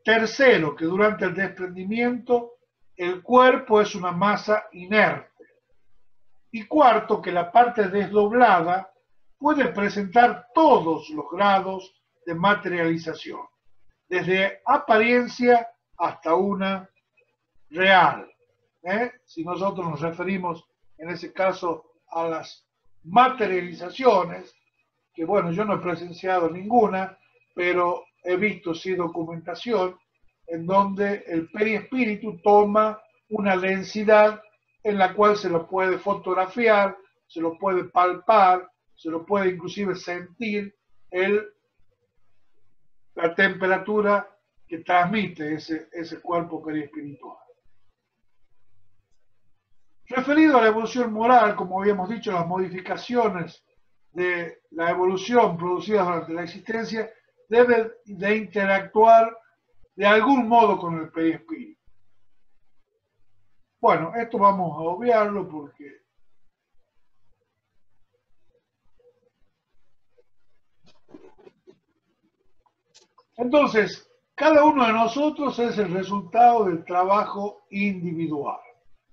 Tercero, que durante el desprendimiento el cuerpo es una masa inerte. Y cuarto, que la parte desdoblada puede presentar todos los grados de materialización, desde apariencia hasta una real. Si nosotros nos referimos en ese caso a las materializaciones, que bueno, yo no he presenciado ninguna, pero he visto sí documentación en donde el perispíritu toma una densidad en la cual se lo puede fotografiar, se lo puede palpar, se lo puede inclusive sentir la temperatura que transmite ese cuerpo periespiritual. Referido a la evolución moral, como habíamos dicho, las modificaciones de la evolución producidas durante la existencia deben de interactuar de algún modo con el perispíritu. Bueno, esto vamos a obviarlo porque entonces cada uno de nosotros es el resultado del trabajo individual.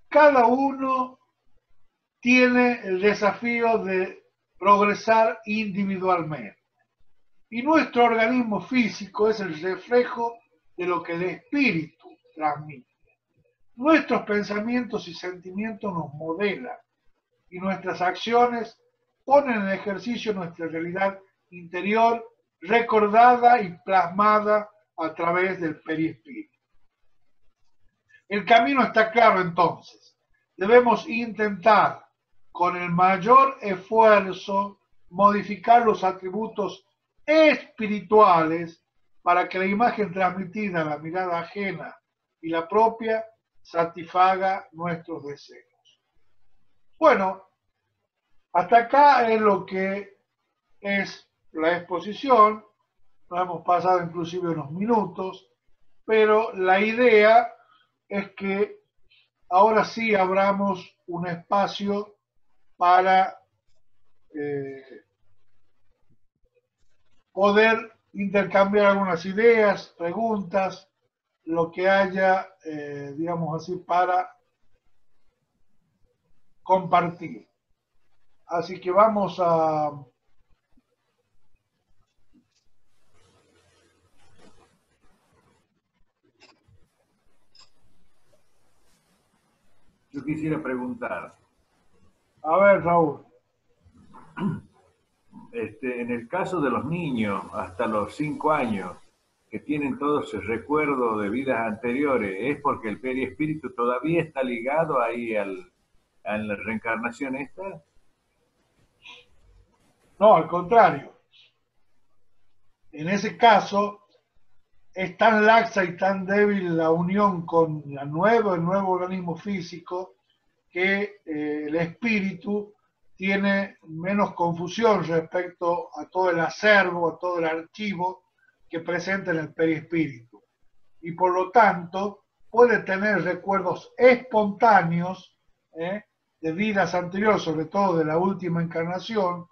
Cada uno tiene el desafío de progresar individualmente. Y nuestro organismo físico es el reflejo de lo que el espíritu transmite. Nuestros pensamientos y sentimientos nos modelan y nuestras acciones ponen en ejercicio nuestra realidad interior recordada y plasmada a través del perispíritu. El camino está claro entonces. Debemos intentar con el mayor esfuerzo modificar los atributos espirituales para que la imagen transmitida, la mirada ajena y la propia satisfaga nuestros deseos. Bueno, hasta acá es lo que es la exposición. Nos hemos pasado inclusive unos minutos, pero la idea es que ahora sí abramos un espacio para poder intercambiar algunas ideas, preguntas, lo que haya, digamos así, para compartir. Así que vamos a... Yo quisiera preguntar. A ver, Raúl. En el caso de los niños hasta los 5 años que tienen todo ese recuerdo de vidas anteriores, ¿es porque el perispíritu todavía está ligado ahí a la reencarnación esta? No, al contrario. En ese caso, es tan laxa y tan débil la unión con el nuevo organismo físico que el espíritu tiene menos confusión respecto a todo el acervo, a todo el archivo que presenta en el perispíritu. Y por lo tanto, puede tener recuerdos espontáneos de vidas anteriores, sobre todo de la última encarnación,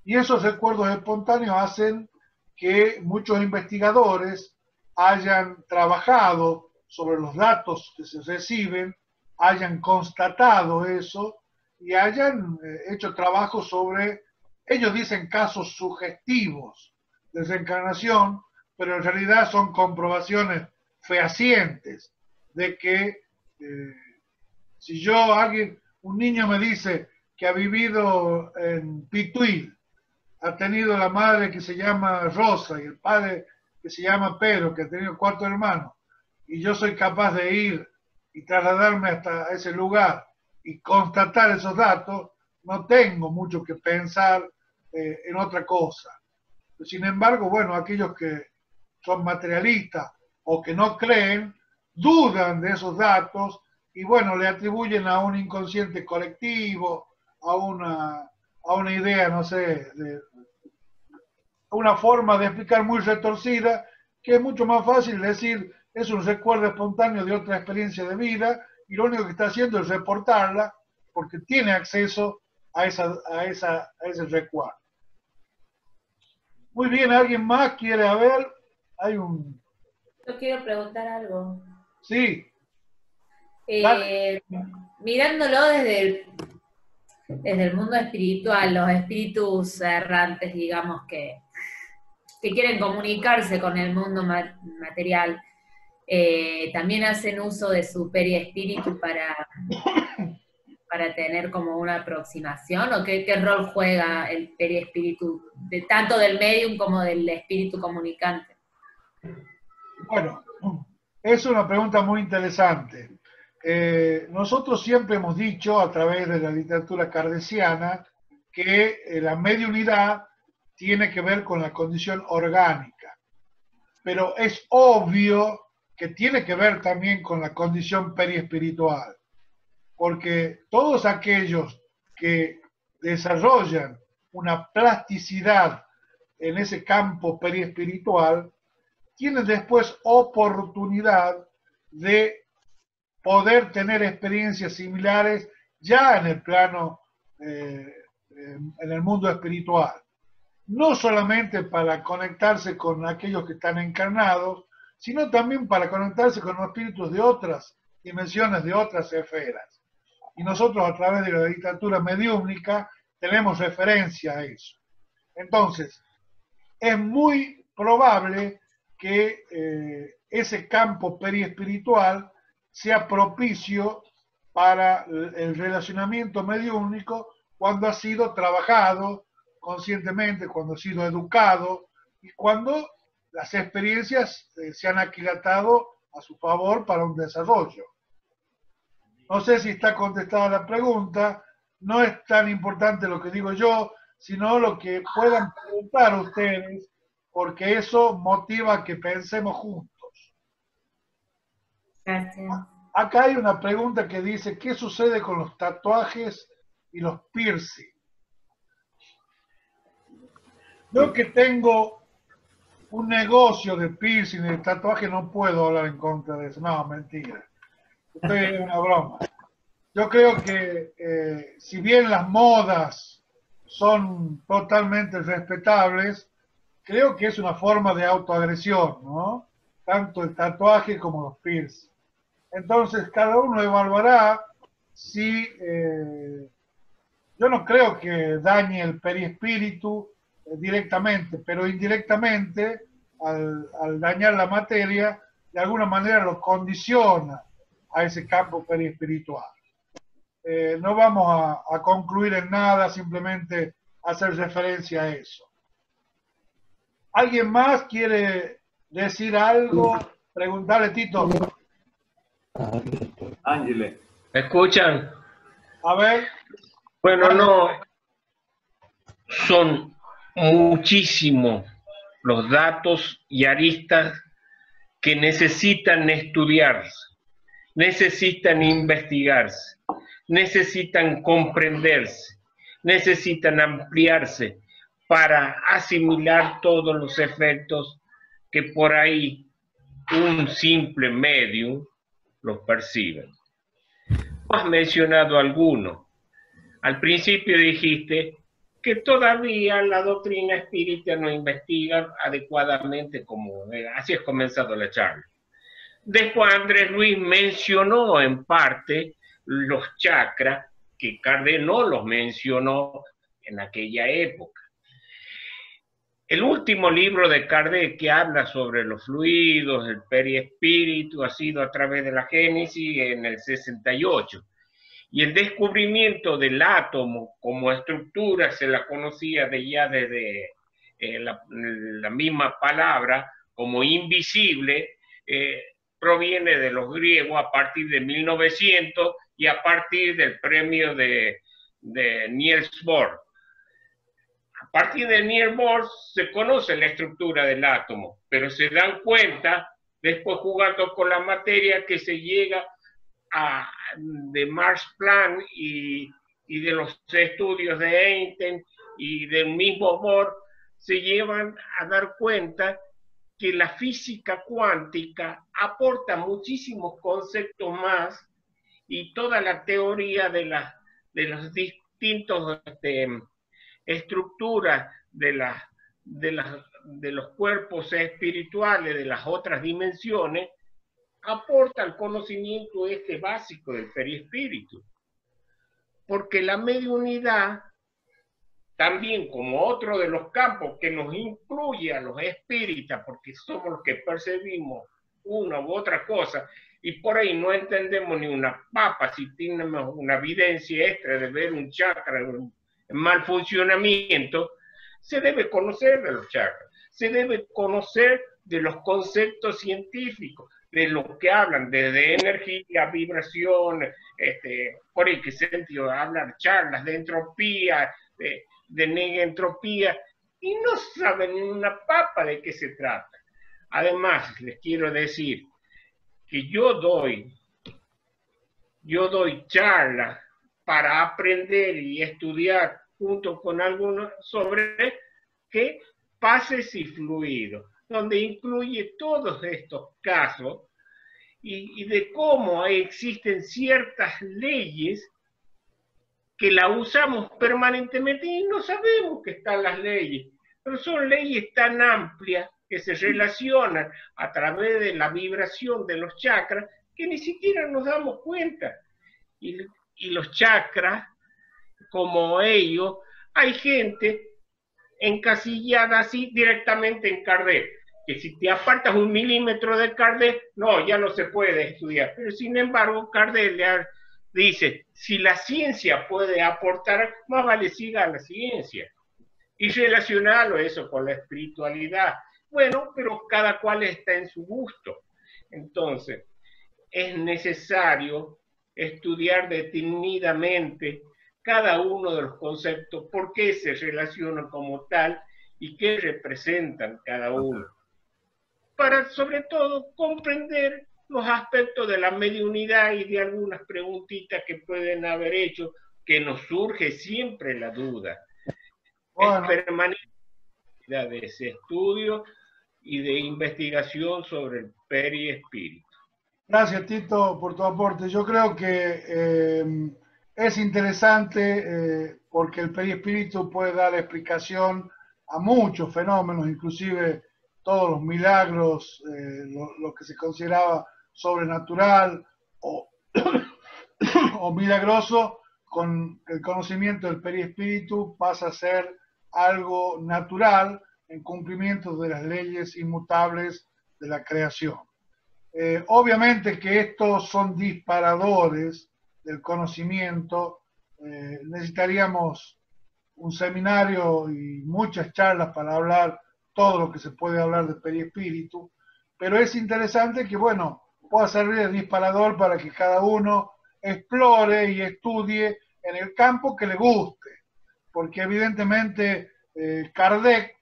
y esos recuerdos espontáneos hacen que muchos investigadores hayan trabajado sobre los datos que se reciben, hayan constatado eso y hayan hecho trabajos sobre, ellos dicen casos sugestivos de reencarnación, pero en realidad son comprobaciones fehacientes de que si un niño me dice que ha vivido en Pituil, ha tenido la madre que se llama Rosa y el padre que se llama Pedro, que ha tenido 4 hermanos, y yo soy capaz de ir y trasladarme hasta ese lugar y constatar esos datos, no tengo mucho que pensar en otra cosa. Sin embargo, bueno, aquellos que son materialistas o que no creen, dudan de esos datos y bueno, le atribuyen a un inconsciente colectivo, a una idea, no sé, una forma de explicar muy retorcida, que es mucho más fácil decir, es un recuerdo espontáneo de otra experiencia de vida, y lo único que está haciendo es reportarla, porque tiene acceso a ese recuerdo. Muy bien, ¿alguien más quiere ver? Yo quiero preguntar algo. Sí. Mirándolo desde el mundo espiritual, los espíritus errantes, digamos, que quieren comunicarse con el mundo material, también hacen uso de su periespíritu para tener como una aproximación, o qué rol juega el periespíritu, tanto del medium como del espíritu comunicante. Bueno, es una pregunta muy interesante. Nosotros siempre hemos dicho a través de la literatura kardeciana que la mediunidad tiene que ver con la condición orgánica, pero es obvio que tiene que ver también con la condición periespiritual, porque todos aquellos que desarrollan una plasticidad en ese campo periespiritual tienen después oportunidad de poder tener experiencias similares ya en el plano, en el mundo espiritual. No solamente para conectarse con aquellos que están encarnados, sino también para conectarse con los espíritus de otras dimensiones, de otras esferas. Y nosotros a través de la literatura mediúmnica tenemos referencia a eso. Entonces, es muy probable que ese campo periespiritual sea propicio para el relacionamiento mediúmnico cuando ha sido trabajado conscientemente, cuando ha sido educado y cuando las experiencias se han aquilatado a su favor para un desarrollo. No sé si está contestada la pregunta, no es tan importante lo que digo yo, sino lo que puedan preguntar ustedes, porque eso motiva que pensemos juntos. Gracias. Acá hay una pregunta que dice, ¿qué sucede con los tatuajes y los piercing? Yo que tengo un negocio de piercing y de tatuaje no puedo hablar en contra de eso. No, mentira. Esto es una broma. Yo creo que si bien las modas son totalmente respetables, creo que es una forma de autoagresión, ¿no? Tanto el tatuaje como los piercing. Entonces, cada uno evaluará si... yo no creo que dañe el periespíritu directamente, pero indirectamente, al dañar la materia, de alguna manera lo condiciona a ese campo periespiritual. No vamos a concluir en nada, simplemente hacer referencia a eso. ¿Alguien más quiere decir algo? Preguntarle, Tito. Ángeles. ¿Me escuchan? A ver. Bueno, no, son muchísimos los datos y aristas que necesitan estudiarse, necesitan investigarse, necesitan comprenderse, necesitan ampliarse para asimilar todos los efectos que por ahí un simple medium los percibe. Tú has mencionado algunos. Al principio dijiste que todavía la doctrina espírita no investiga adecuadamente, como así has comenzado la charla. Después Andrés Luis mencionó en parte los chakras, que Kardec no los mencionó en aquella época. El último libro de Kardec que habla sobre los fluidos, el periespíritu, ha sido a través de la Génesis en el 68. Y el descubrimiento del átomo como estructura se la conocía desde la misma palabra, como invisible, proviene de los griegos a partir de 1900 y a partir del premio de Niels Bohr. A partir de Niels Bohr se conoce la estructura del átomo, pero se dan cuenta, después jugando con la materia, que se llega de Max Planck y de los estudios de Einstein y del mismo Bohr, se llevan a dar cuenta que la física cuántica aporta muchísimos conceptos más, y toda la teoría de los distintos estructuras de los cuerpos espirituales, de las otras dimensiones, aporta el conocimiento básico del perispíritu. Porque la mediunidad, también como otro de los campos que nos incluye a los espíritas, porque somos los que percibimos una u otra cosa, y por ahí no entendemos ni una papa si tenemos una evidencia extra de ver un chakra en mal funcionamiento. Se debe conocer de los chakras, se debe conocer de los conceptos científicos, de lo que hablan, desde energía, vibración, por ahí que se hablan charlas de entropía, de negentropía, y no saben ni una papa de qué se trata. Además, les quiero decir que yo doy charlas para aprender y estudiar junto con algunos sobre qué fases y fluidos, donde incluye todos estos casos y de cómo existen ciertas leyes que la usamos permanentemente y no sabemos que están las leyes, pero son leyes tan amplias que se relacionan a través de la vibración de los chakras que ni siquiera nos damos cuenta. Y los chakras, como ellos, hay gente encasillada así directamente en Kardec, que si te apartas 1 milímetro de Kardec, no, ya no se puede estudiar. Pero sin embargo, Kardec le dice, si la ciencia puede aportar, más vale siga la ciencia. Y relacionarlo eso con la espiritualidad. Bueno, pero cada cual está en su gusto. Entonces, es necesario estudiar detenidamente cada uno de los conceptos, por qué se relacionan como tal y qué representan cada uno. Para, sobre todo, comprender los aspectos de la mediunidad y de algunas preguntitas que pueden haber hecho, que nos surge siempre la duda. Bueno. Es permanente de ese estudio y de investigación sobre el periespíritu. Gracias, Tito, por tu aporte. Yo creo que es interesante porque el periespíritu puede dar explicación a muchos fenómenos, inclusive todos los milagros, lo que se consideraba sobrenatural o milagroso. Con el conocimiento del periespíritu pasa a ser algo natural en cumplimiento de las leyes inmutables de la creación. Obviamente que estos son disparadores del conocimiento. Necesitaríamos un seminario y muchas charlas para hablar todo lo que se puede hablar de periespíritu, pero es interesante que, bueno, pueda servir de disparador para que cada uno explore y estudie en el campo que le guste, porque evidentemente Kardec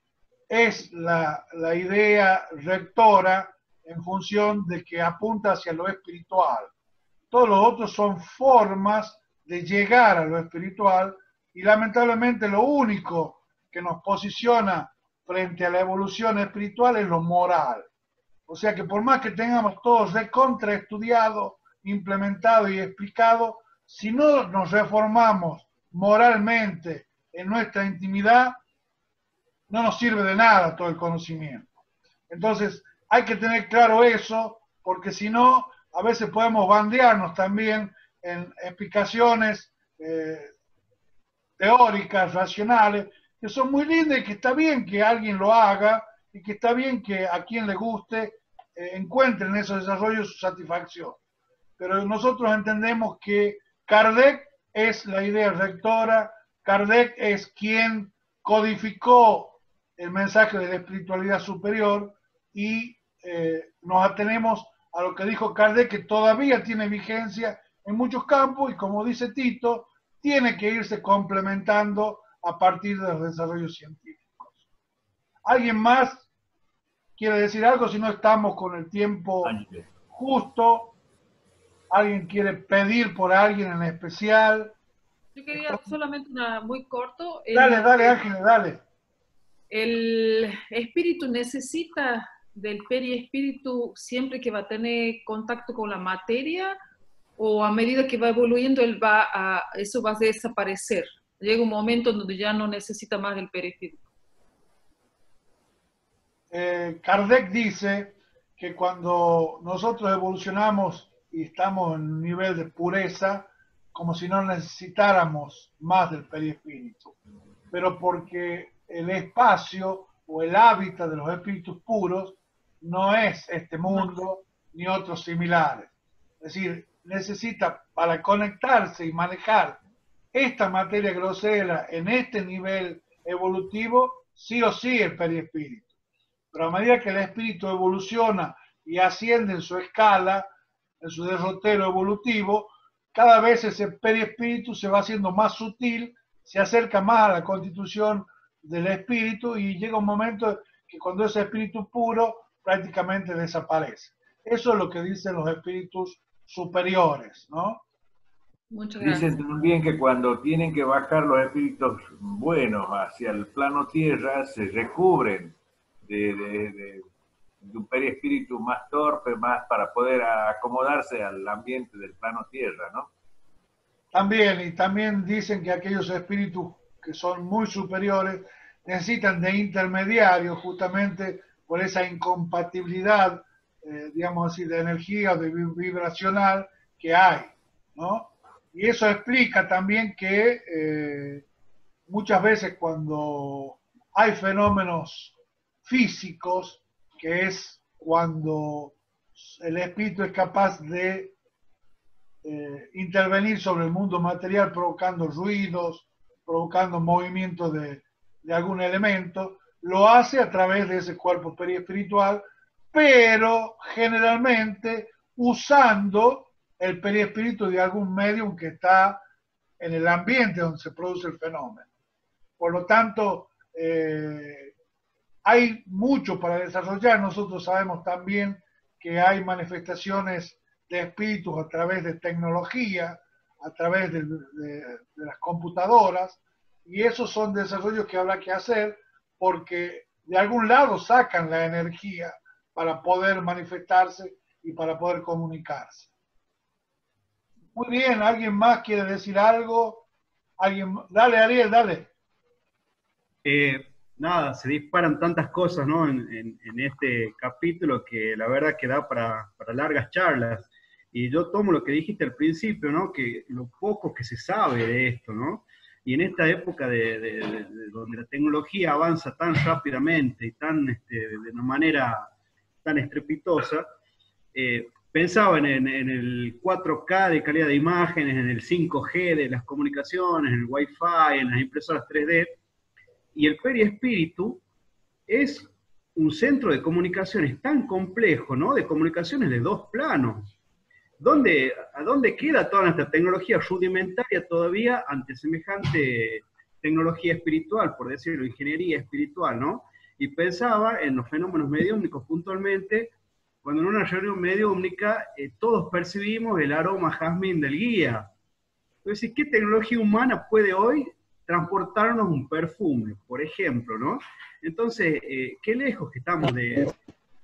es la idea rectora en función de que apunta hacia lo espiritual. Todos los otros son formas de llegar a lo espiritual y lamentablemente lo único que nos posiciona frente a la evolución espiritual es lo moral. O sea que por más que tengamos todos recontra estudiado, implementado y explicado, si no nos reformamos moralmente en nuestra intimidad, no nos sirve de nada todo el conocimiento. Entonces hay que tener claro eso, porque si no, a veces podemos bandearnos también en explicaciones teóricas, racionales, que son muy lindas y que está bien que alguien lo haga y que está bien que a quien le guste encuentren esos desarrollos su satisfacción. Pero nosotros entendemos que Kardec es la idea rectora, Kardec es quien codificó el mensaje de la espiritualidad superior y nos atenemos a lo que dijo Kardec, que todavía tiene vigencia en muchos campos y, como dice Tito, tiene que irse complementando a partir de los desarrollos científicos. ¿Alguien más quiere decir algo? Si no, estamos con el tiempo justo. ¿Alguien quiere pedir por alguien en especial? Yo quería solamente una muy corto. Dale, Ángeles, dale. El espíritu necesita del periespíritu siempre que va a tener contacto con la materia, o a medida que va evoluyendo eso va a desaparecer. Llega un momento donde ya no necesita más del periespíritu. Kardec dice que cuando nosotros evolucionamos y estamos en un nivel de pureza, como si no necesitáramos más del periespíritu, pero porque el espacio o el hábitat de los espíritus puros no es este mundo ni otros similares. Es decir, necesita para conectarse y manejar esta materia grosera en este nivel evolutivo, sí o sí el periespíritu. Pero a medida que el espíritu evoluciona y asciende en su escala, en su derrotero evolutivo, cada vez ese periespíritu se va haciendo más sutil, se acerca más a la constitución del espíritu y llega un momento que cuando ese espíritu puro prácticamente desaparece. Eso es lo que dicen los espíritus superiores, ¿no? Muchas gracias. Dicen también que cuando tienen que bajar los espíritus buenos hacia el plano tierra, se recubren de un periespíritu más torpe, más para poder acomodarse al ambiente del plano tierra, ¿no? También, y también dicen que aquellos espíritus que son muy superiores necesitan de intermediarios justamente por esa incompatibilidad, digamos así, de energía o de vibracional que hay, ¿no? Y eso explica también que muchas veces cuando hay fenómenos físicos, que es cuando el espíritu es capaz de intervenir sobre el mundo material provocando ruidos, provocando movimientos de algún elemento, lo hace a través de ese cuerpo periespiritual, pero generalmente usando el periespíritu de algún medium que está en el ambiente donde se produce el fenómeno. Por lo tanto, hay mucho para desarrollar. Nosotros sabemos también que hay manifestaciones de espíritus a través de tecnología, a través de las computadoras, y esos son desarrollos que habrá que hacer porque de algún lado sacan la energía para poder manifestarse y para poder comunicarse. Muy bien, ¿alguien más quiere decir algo? ¿Alguien? Dale, Ariel, dale. Nada, se disparan tantas cosas, ¿no? en este capítulo que la verdad que da para largas charlas. Y yo tomo lo que dijiste al principio, ¿no? Que lo poco que se sabe de esto, ¿no? Y en esta época donde la tecnología avanza tan rápidamente y de una manera tan estrepitosa, pensaba en el 4K de calidad de imágenes, en el 5G de las comunicaciones, en el Wi-Fi, en las impresoras 3D, y el periespíritu es un centro de comunicaciones tan complejo, ¿no? De comunicaciones de dos planos. ¿A dónde queda toda nuestra tecnología rudimentaria todavía ante semejante tecnología espiritual, por decirlo, ingeniería espiritual, ¿no? Y pensaba en los fenómenos mediúmnicos puntualmente, cuando en una reunión mediúmnica todos percibimos el aroma jazmín del guía. Entonces, ¿qué tecnología humana puede hoy transportarnos un perfume, por ejemplo, ¿no? Entonces, qué lejos que estamos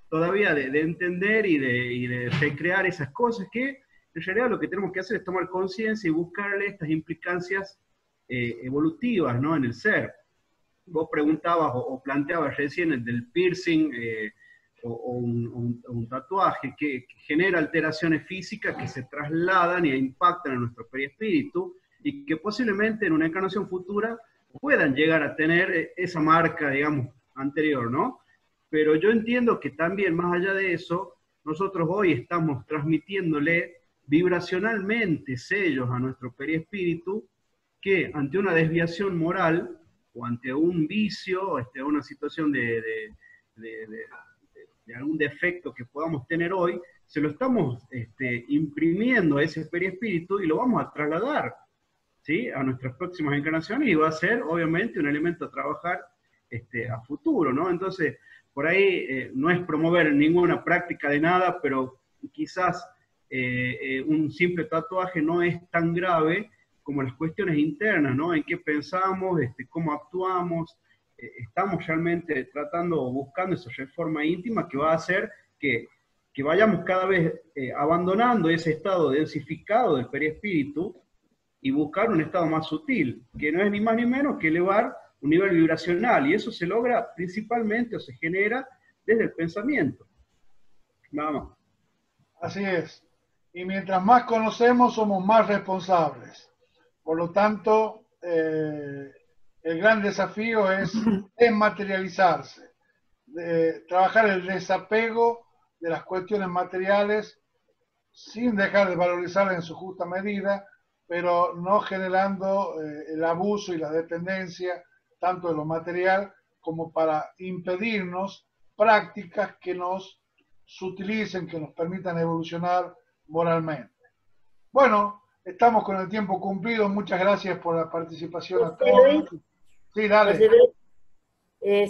todavía de entender y de recrear esas cosas, que en realidad lo que tenemos que hacer es tomar conciencia y buscarle estas implicancias evolutivas, ¿no? En el ser. Vos preguntabas o planteabas recién el del piercing o un tatuaje que genera alteraciones físicas que se trasladan y impactan en nuestro periespíritu, y que posiblemente en una encarnación futura puedan llegar a tener esa marca, digamos, anterior, ¿no? Pero yo entiendo que también, más allá de eso, nosotros hoy estamos transmitiéndole vibracionalmente sellos a nuestro periespíritu que ante una desviación moral o ante un vicio, o ante una situación de algún defecto que podamos tener hoy, se lo estamos imprimiendo a ese periespíritu y lo vamos a trasladar, ¿sí?, a nuestras próximas encarnaciones, y va a ser obviamente un elemento a trabajar a futuro, ¿no? Entonces, por ahí no es promover ninguna práctica de nada, pero quizás un simple tatuaje no es tan grave como las cuestiones internas, ¿no? En qué pensamos, cómo actuamos. Estamos realmente tratando o buscando esa reforma íntima que va a hacer que vayamos cada vez abandonando ese estado densificado del periespíritu y buscar un estado más sutil, que no es ni más ni menos que elevar un nivel vibracional, y eso se logra principalmente o se genera desde el pensamiento. Nada más. Así es. Y mientras más conocemos, somos más responsables. Por lo tanto, el gran desafío es desmaterializarse, trabajar el desapego de las cuestiones materiales sin dejar de valorizarlas en su justa medida, pero no generando el abuso y la dependencia tanto de lo material como para impedirnos prácticas que nos sutilicen, que nos permitan evolucionar moralmente. Bueno, estamos con el tiempo cumplido. Muchas gracias por la participación a todos. Sí, dale.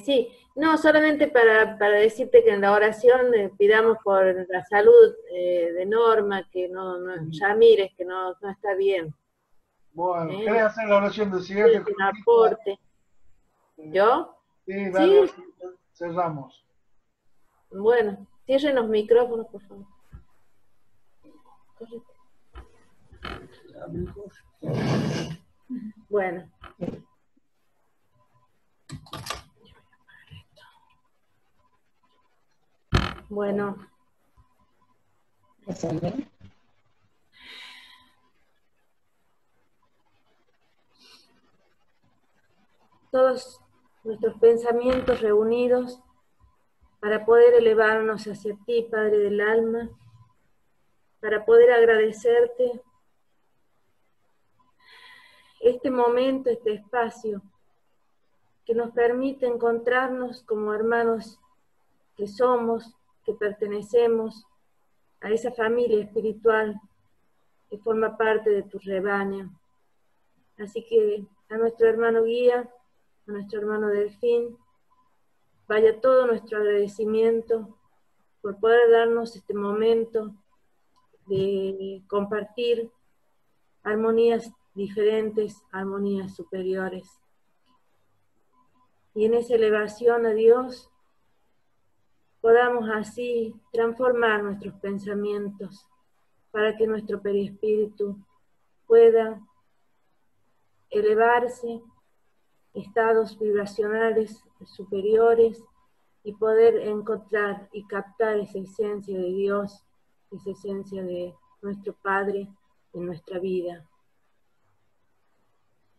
Sí, no, solamente para decirte que en la oración pidamos por la salud de Norma, que ya mires que no está bien. Bueno, ¿querés hacer la oración del siguiente? Un aporte. ¿Yo? Sí, dale, sí. Cerramos. Bueno, cierren los micrófonos, por favor. Bueno. Bueno. Todos nuestros pensamientos reunidos para poder elevarnos hacia ti, Padre del alma, para poder agradecerte este momento, este espacio que nos permite encontrarnos como hermanos que somos, que pertenecemos a esa familia espiritual que forma parte de tu rebaño. Así que a nuestro hermano guía, a nuestro hermano Delfín, vaya todo nuestro agradecimiento por poder darnos este momento de compartir armonías diferentes, armonías superiores. Y en esa elevación a Dios podamos así transformar nuestros pensamientos para que nuestro perispíritu pueda elevarse estados vibracionales superiores y poder encontrar y captar esa esencia de Dios, esa esencia de nuestro Padre en nuestra vida.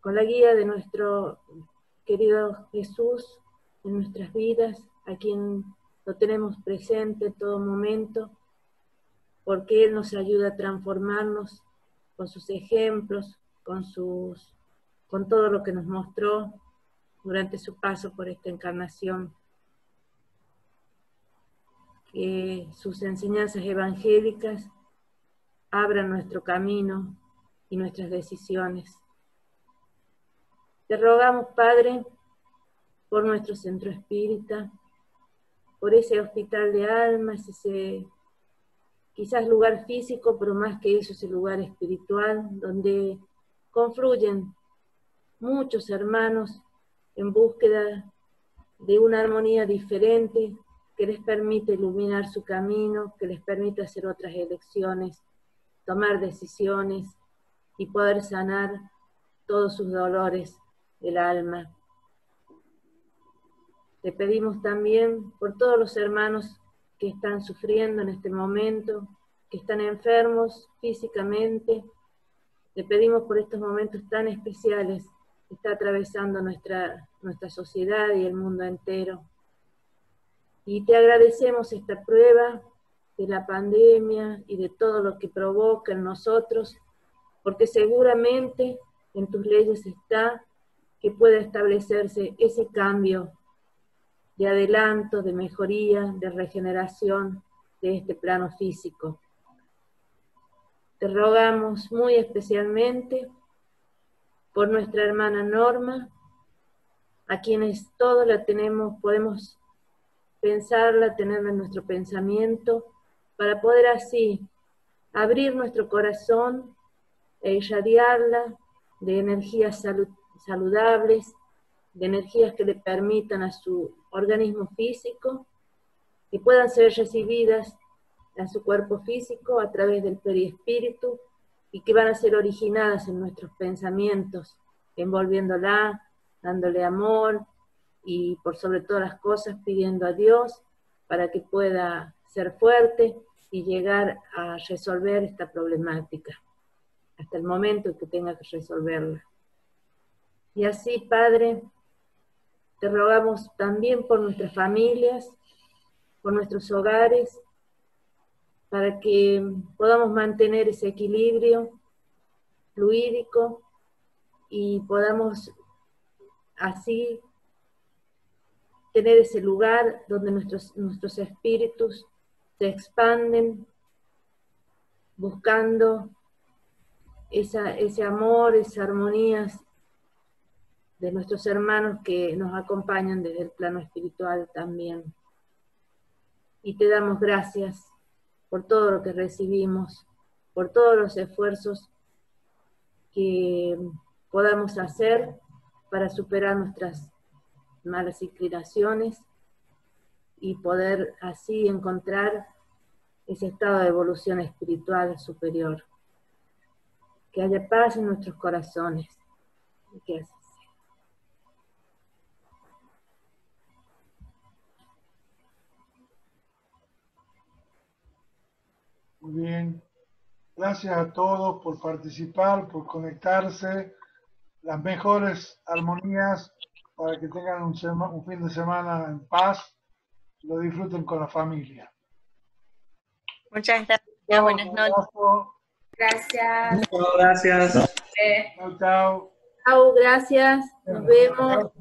Con la guía de nuestro querido Jesús en nuestras vidas, a quien lo tenemos presente en todo momento, porque Él nos ayuda a transformarnos con sus ejemplos, con todo lo que nos mostró durante su paso por esta encarnación. Que sus enseñanzas evangélicas abran nuestro camino y nuestras decisiones. Te rogamos, Padre, por nuestro centro espírita, por ese hospital de almas, ese quizás lugar físico, pero más que eso, ese lugar espiritual, donde confluyen muchos hermanos en búsqueda de una armonía diferente que les permite iluminar su camino, que les permite hacer otras elecciones, tomar decisiones y poder sanar todos sus dolores del alma. Te pedimos también por todos los hermanos que están sufriendo en este momento, que están enfermos físicamente. Te pedimos por estos momentos tan especiales está atravesando nuestra sociedad y el mundo entero. Y te agradecemos esta prueba de la pandemia y de todo lo que provoca en nosotros, porque seguramente en tus leyes está que pueda establecerse ese cambio de adelanto, de mejoría, de regeneración de este plano físico. Te rogamos muy especialmente por nuestra hermana Norma, a quienes todos la tenemos, podemos pensarla, tenerla en nuestro pensamiento, para poder así abrir nuestro corazón e irradiarla de energías saludables, de energías que le permitan a su organismo físico, que puedan ser recibidas en su cuerpo físico a través del periespíritu, y que van a ser originadas en nuestros pensamientos, envolviéndola, dándole amor, y por sobre todas las cosas pidiendo a Dios para que pueda ser fuerte y llegar a resolver esta problemática, hasta el momento en que tenga que resolverla. Y así, Padre, te rogamos también por nuestras familias, por nuestros hogares, para que podamos mantener ese equilibrio fluídico y podamos así tener ese lugar donde nuestros espíritus se expanden, buscando ese amor, esas armonías de nuestros hermanos que nos acompañan desde el plano espiritual también. Y te damos gracias por todo lo que recibimos, por todos los esfuerzos que podamos hacer para superar nuestras malas inclinaciones y poder así encontrar ese estado de evolución espiritual superior. Que haya paz en nuestros corazones. Y que así sea. Muy bien. Gracias a todos por participar, por conectarse. Las mejores armonías para que tengan un fin de semana en paz y lo disfruten con la familia. Muchas gracias, buenas noches. Gracias. Muchas gracias. Chao, chao. Chao, gracias. Nos vemos.